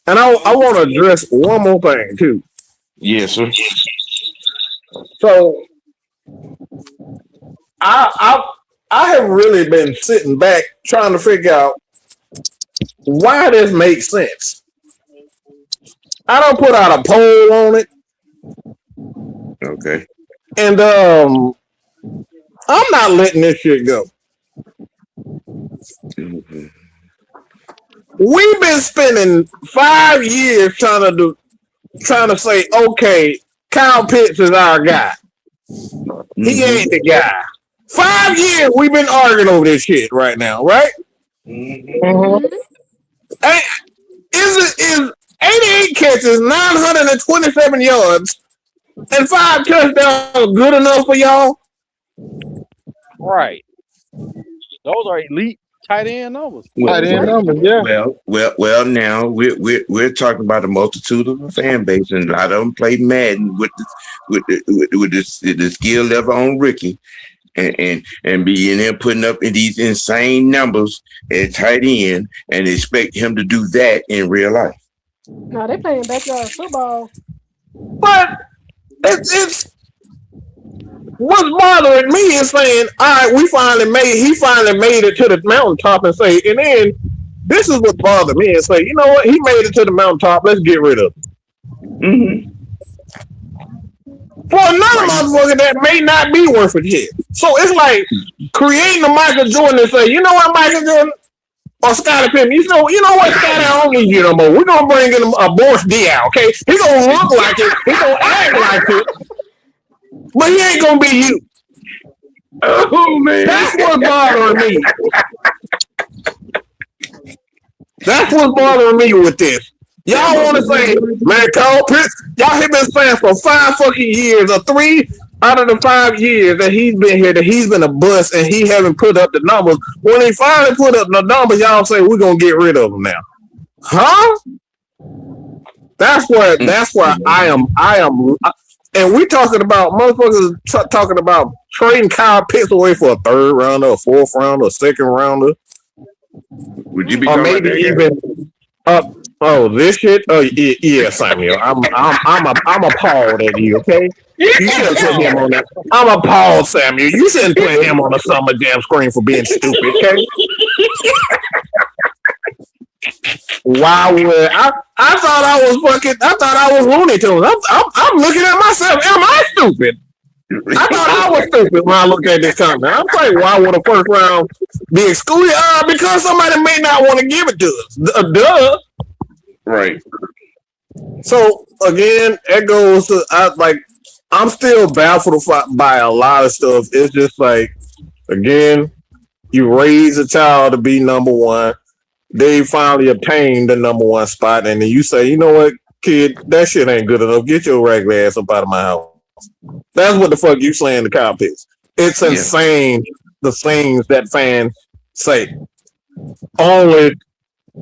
And I want to address one more thing too. Yes, sir. So I have really been sitting back trying to figure out why this makes sense. I don't put out a poll on it. Okay. And I'm not letting this shit go. Mm-hmm. We've been spending 5 years trying to say, okay, Kyle Pitts is our guy. Mm-hmm. He ain't the guy. 5 years we've been arguing over this shit right now, right? Mm-hmm. Is 88 catches, 927 yards, and 5 touchdowns good enough for y'all? Right. Those are elite tight end numbers. Tight end numbers, yeah. Well. Now we're talking about a multitude of a fan base, and a lot of them play Madden with the skill level on Ricky. And be in there putting up in these insane numbers at tight end and expect him to do that in real life. No, they playing backyard football. But it's what's bothering me is saying, all right, he finally made it to the mountaintop and say, and then this is what bothered me and say, you know what, he made it to the mountaintop, let's get rid of him. Mm-hmm. For another motherfucker that may not be worth a shit. So it's like creating a Michael Jordan and say, you know what, Michael Jordan or Scottie Pippen, you know what, Scottie, I don't need you no more. We're gonna bring in a Boris Diaw, okay? He gonna look like it, he gonna act like it, but he ain't gonna be you. Oh man, that's what's bothering me. That's what's bothering me with this. Y'all want to say, man, Kyle Pitts, y'all have been saying for 5 fucking years, or 3 out of the 5 years that he's been here, that he's been a bust and he haven't put up the numbers. When he finally put up the numbers, y'all say we're gonna get rid of him now. Huh? That's where I am, and we talking about motherfuckers talking about trading Kyle Pitts away for a 3rd rounder, a 4th rounder, a 2nd rounder. Would you be or maybe even this shit? Oh yeah, Samuel. I'm appalled at you. Okay, you shouldn't put him on that. I'm appalled, Samuel. You shouldn't put him on the Summer Jam screen for being stupid. Okay. Why would I thought I was Looney Tunes. I'm looking at myself. Am I stupid? I thought I was stupid when I looked at this comment. I'm like, why would a 1st round be excluded? Because somebody may not want to give it to us. Duh. Right. So again, it goes to I'm still baffled by a lot of stuff. It's just like, again, you raise a child to be number one. They finally obtained the number one spot, and then you say, you know what, kid, that shit ain't good enough. Get your regular ass up out of my house. That's what the fuck you saying to Kyle Pitts. It's insane the things that fans say. Only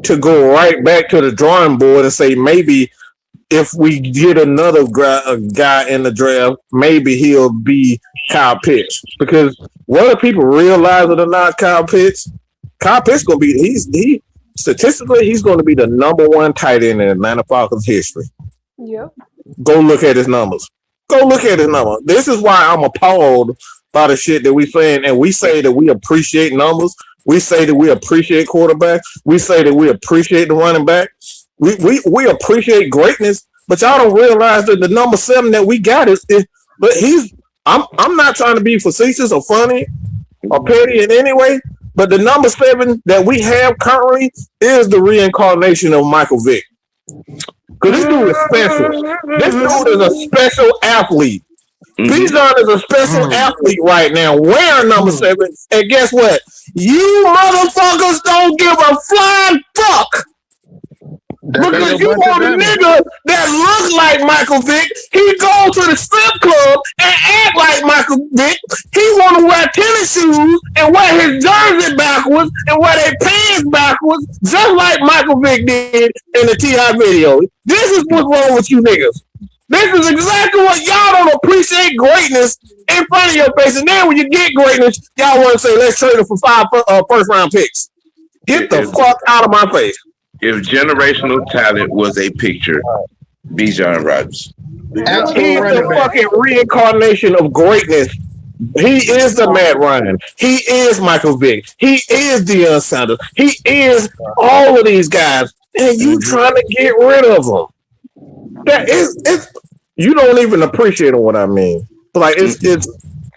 to go right back to the drawing board and say maybe if we get another guy in the draft, maybe he'll be Kyle Pitts. Because whether people realize it or not, Kyle Pitts gonna be he statistically he's gonna be the number one tight end in Atlanta Falcons history. Yep. Go look at his numbers. Go look at his numbers. This is why I'm appalled by the shit that we saying, and we say that we appreciate numbers. We say that we appreciate quarterbacks. We say that we appreciate the running back. We appreciate greatness, but y'all don't realize that the number 7 that we got is but I'm not trying to be facetious or funny or petty in any way, but the number 7 that we have currently is the reincarnation of Michael Vick. Because this dude is special. This dude is a special athlete. Bijan is a special athlete right now, wearing number 7. And guess what? You motherfuckers don't give a flying fuck. Because you want a nigga that looks like Michael Vick. He goes to the strip club and act like Michael Vick. He want to wear tennis shoes and wear his jersey backwards and wear their pants backwards, just like Michael Vick did in the T.I. video. This is what's wrong with you niggas. This is exactly what y'all don't appreciate greatness in front of your face. And then when you get greatness, y'all want to say, let's trade it for 5 first-round picks. Get the fuck out of my face. If generational talent was a picture, Bijan Robinson. He's the fucking reincarnation of greatness. He is the Matt Ryan. He is Michael Vick. He is Deion Sanders. He is all of these guys. And you trying to get rid of them. That is you don't even appreciate what I mean. Like it's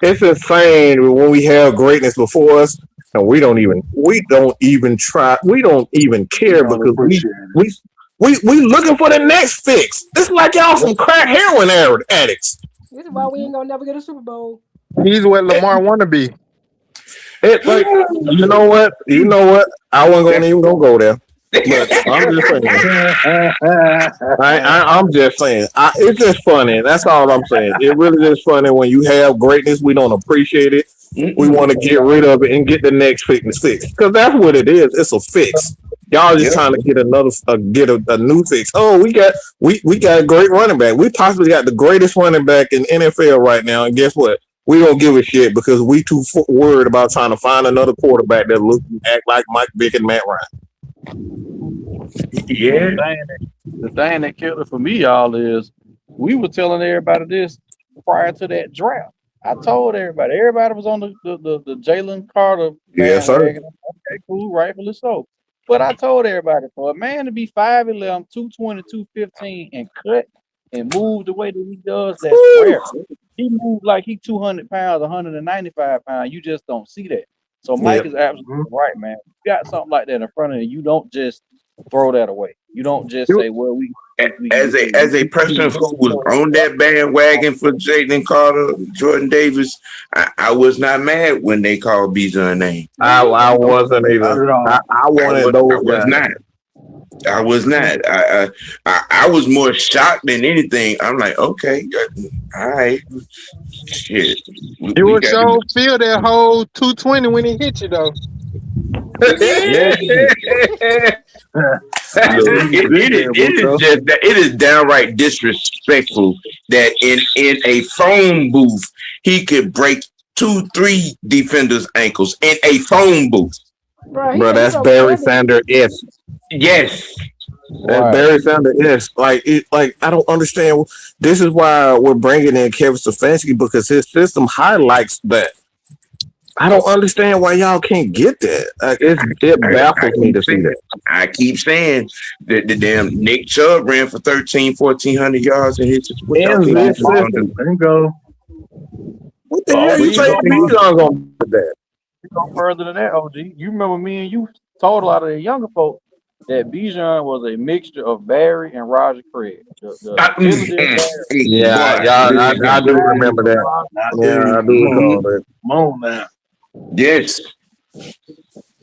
insane when we have greatness before us. And we don't even try. We don't even care because we looking for the next fix. It's like y'all some crack heroin addicts. This is why we ain't gonna never get a Super Bowl. He's what Lamar wanna be. It like you know what? I wasn't even gonna go there. But I'm just saying. I'm just saying. It's just funny. That's all I'm saying. It really is funny when you have greatness. We don't appreciate it. We want to get rid of it and get the next fix because that's what it is. It's a fix. Y'all just trying to get a new fix. Oh, we got a great running back. We possibly got the greatest running back in NFL right now. And guess what? We don't give a shit because we too worried about trying to find another quarterback that looks and act like Mike Vick and Matt Ryan. Yeah. The thing that killed it for me, y'all, is we were telling everybody this prior to that draft. I told everybody. Everybody was on the Jalen Carter. Yes, sir. Okay, cool, rightfully so. But I told everybody, for a man to be 5'11", 220, 215, and cut and move the way that he does, that's rare. He moved like he 200 pounds, 195 pounds. You just don't see that. So Mike is absolutely right, man. You got something like that in front of you, you don't just throw that away. You don't just say, well, as a person who was on that bandwagon for Jalen Carter, Jordan Davis, I was not mad when they called Bijan's name. I wasn't either. I wanted those guys. I was not. I was more shocked than anything. I'm like, okay, all right, shit. You would so feel that whole 220 when he hit you, though. It is downright disrespectful that in a phone booth he could break 2-3 defenders' ankles in a phone booth. Bro, that's Barry Sanders. Yes. That's Barry Sanders. Yes. Like I don't understand. This is why we're bringing in Kevin Stefanski because his system highlights that. I don't understand why y'all can't get that. Like, it baffles me to see that. I keep saying that the damn Nick Chubb ran for 1,400 yards and hit What the hell you think Bijan's gonna do that? You go further than that, OG. You remember me and you told a lot of the younger folks that Bijan was a mixture of Barry and Roger Craig. I do remember that. I do recall that. Come on now. Yes.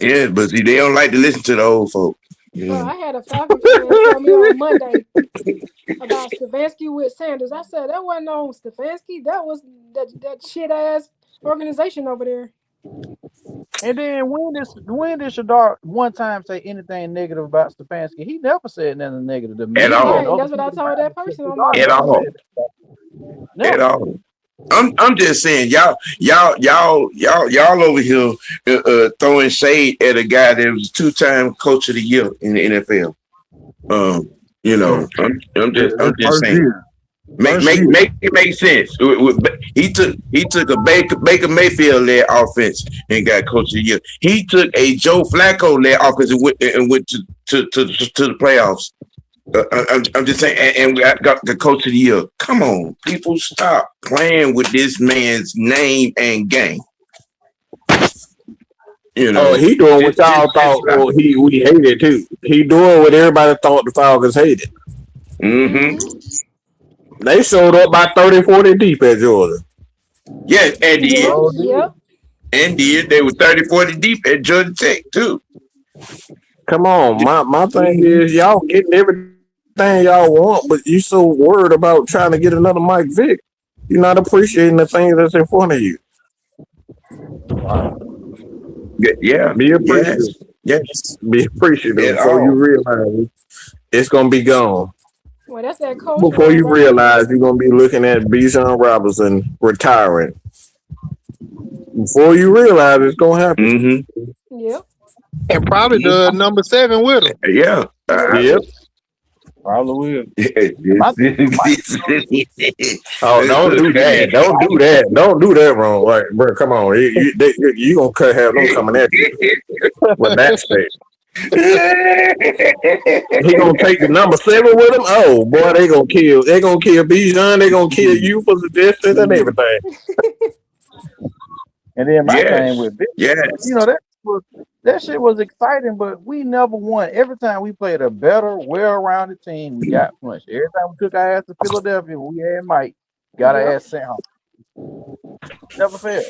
Yeah, but see, they don't like to listen to the old folk. Bro, I had a Falcons fan tell me on Monday about Stefanski with Sanders. I said that wasn't on Stefanski. That was that shit ass organization over there. And then when did Shadar one time say anything negative about Stefanski? He never said nothing negative to me. At He all. had Right. other That's what I people told around that him, but person on my Shadar At never post. all. said that. At Never. all. I'm just saying, y'all over here throwing shade at a guy that was 2-time coach of the year in the NFL. You know, I'm His just first saying. year. Make First make year. make it make sense. He took a Baker Mayfield led offense and got coach of the year. He took a Joe Flacco led offense and went to the playoffs. I'm just saying, and we got the coach of the year. Come on, people, stop playing with this man's name and game. You Oh, know, he doing what just y'all thought stop. we hated too. He doing what everybody thought the Falcons hated. Mm-hmm. Mm-hmm. They showed up by 30, 40 deep at Georgia. Yes, and Yep. did. Oh, Yep. dude. And did. They were 30, 40 deep at Georgia Tech, too. Come on, my thing is y'all getting everything y'all want, but you so worried about trying to get another Mike Vick. You're not appreciating the things that's in front of you. Wow. Yeah, Be appreciative. yes, yes, Be appreciative at before you all. realize it's gonna be gone. Well, that's that coach Before you right realize there. you're gonna be looking at Bijan Robinson retiring. Before you realize it's gonna happen. Mm-hmm. Yep. And probably the number 7 with him. Yeah. Yep. Yep. Probably will. This My thing, Oh, don't do that. Don't do that. Don't do that wrong. Like, bro, come on. You gonna have them coming at you with that state. He gonna take the number 7 with him. Oh boy, they gonna kill. They gonna kill Bijan. They gonna kill you for suggestions and everything. and then my thing yes, with Vic, yes. that shit was exciting, but we never won. Every time we played a better, well-rounded team, we got punched. Every time we took our ass to Philadelphia, we had Mike, got our Yep. ass sent home. Never failed.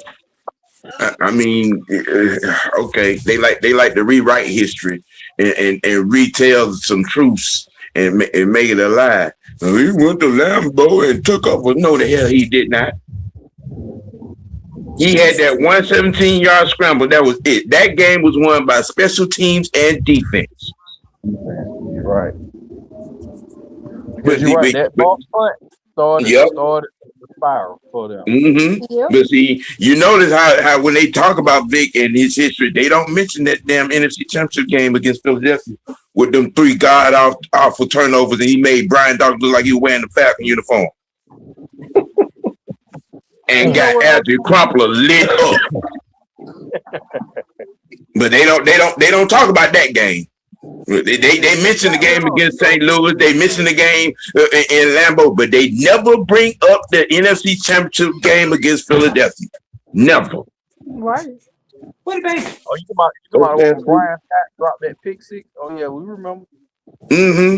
I mean, okay. They like to rewrite history and retell some truths and make it a lie. He went to Lambeau and took up. Well, no, the hell he did not. He had that 117-yard scramble. That was it. That game was won by special teams and defense. You're right. But Because you're right. That false punt started the spiral for them. Mm-hmm. Yep. But see, you notice how when they talk about Vic and his history, they don't mention that damn NFC Championship game against Philadelphia with them 3 god awful turnovers, and he made Brian Dawkins look like he was wearing the Falcon uniform. And got Algie Crumpler lit up. But they don't talk about that game. They mention the game against St. Louis. They mention the game in Lambeau, but they never bring up the NFC Championship game against Philadelphia. Never. Right. What baby? Oh, you talking about when Brian Scott dropped that pick 6? Oh yeah, we remember. Mm-hmm.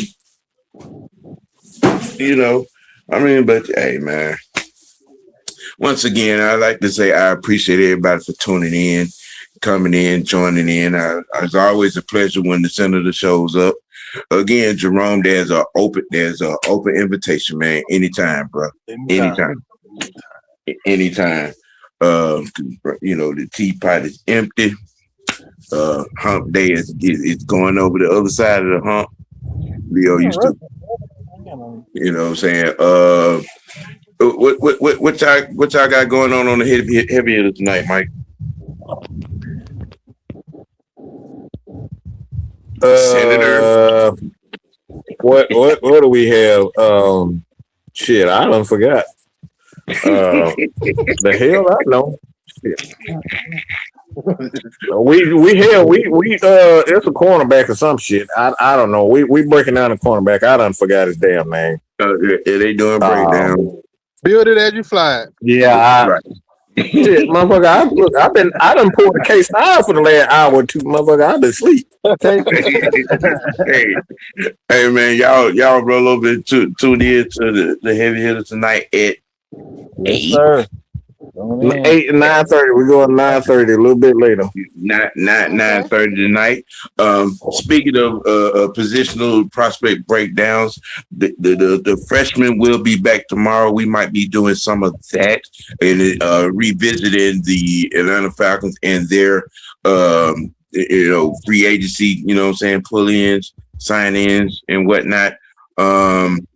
You know, I mean, but hey, man. Once again, I like to say I appreciate everybody for tuning in, coming in, joining in. It's always a pleasure when the senator shows up. Again, Jerome, there's an open invitation, man. Anytime, bro. Anytime. You know, the teapot is empty. Hump day is going over the other side of the hump. Leo used to, you know what I'm saying? What y'all got going on the heavy hitter tonight, Mike? Senator. What do we have? Shit, I done forgot. The hell I know. we it's a cornerback or some shit. I don't know. We breaking down the cornerback. I done forgot his damn name. They doing breakdown. Build it as you fly it. Yeah, right. Shit, motherfucker. I done pulled the case out for the last hour or two, motherfucker. I've been asleep. hey man, y'all roll over and tune in to the heavy hitter tonight at 8. Yes, sir. Man. 8 and 9:30. We're going 9:30, a little bit later. Not Okay. 9:30 tonight. Speaking of positional prospect breakdowns, the freshmen will be back tomorrow. We might be doing some of that and revisiting the Atlanta Falcons and their free agency, you know what I'm saying, pull-ins, sign-ins, and whatnot. And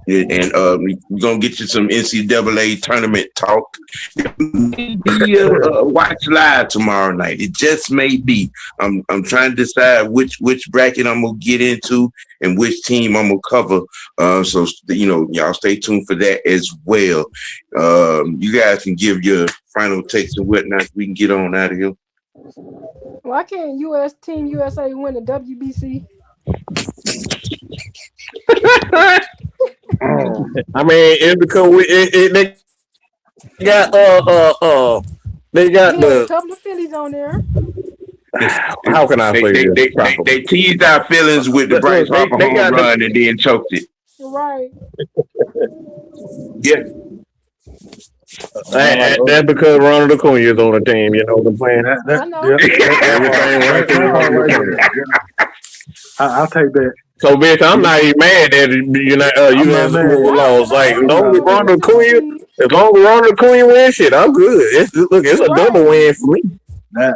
we're gonna get you some NCAA tournament talk. Maybe watch live tomorrow night. It just may be. I'm trying to decide which bracket I'm gonna get into and which team I'm gonna cover. So y'all stay tuned for that as well. You guys can give your final takes and whatnot. We can get on out of here. Why can't Team USA win the WBC? I mean, it's because they got they got We had a couple of Phillies on there. How can I say this? They teased our feelings with the Bryce Harper home run and then choked it. Right. Yeah. That's because Ronald Acuna is on the team. You know what I'm saying? I know. I'll take that. So, bitch, I'm not even mad that U.S. lost. Like, as long as Ronald Acuna wins, shit, I'm good. It's a double win for me.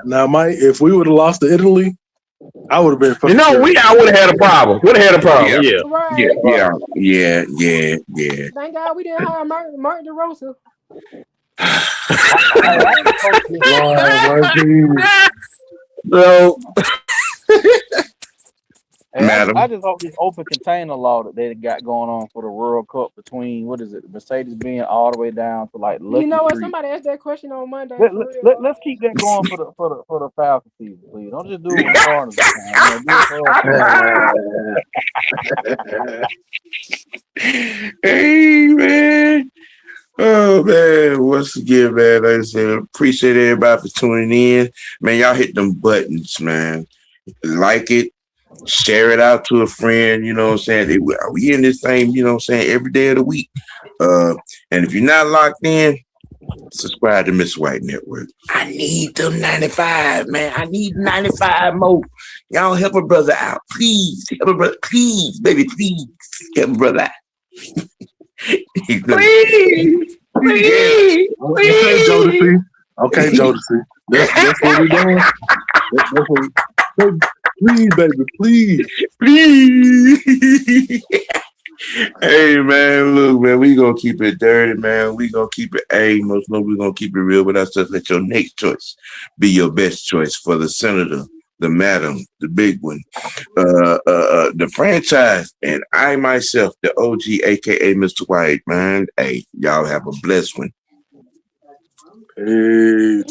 Now, Mike, if we would have lost to Italy, I would have been. I would have had a problem. Yeah. Right. Yeah. Thank God we didn't hire Mark DeRosa. So, Madam. I just hope this open container law that they got going on for the World Cup between Mercedes-Benz all the way down to like Lucky You know what? Street. Somebody asked that question on Monday. Let's keep that going for the Falcons season, please. Don't just do it with foreigners. Hey man. Oh man, once again, man, like I said, appreciate everybody for tuning in. Man, y'all hit them buttons, man. Like it, share it out to a friend, you know what I'm saying? We in this thing, you know what I'm saying, every day of the week. And if you're not locked in, subscribe to Miss White Network. I need them 95, man. I need 95 more. Y'all help a brother out. Please. Help a brother. Please, baby, please. Help a brother out. Please. Okay, Jodeci. That's what we're doing. That's what please, baby, please. Hey man, look, man, we gonna keep it dirty, man. We gonna keep it most of we gonna keep it real with ourselves. Let your next choice be your best choice for the senator, the madam, the big one, the franchise, and I myself, the OG, aka Mr. White, man. Hey, y'all have a blessed one. Peace.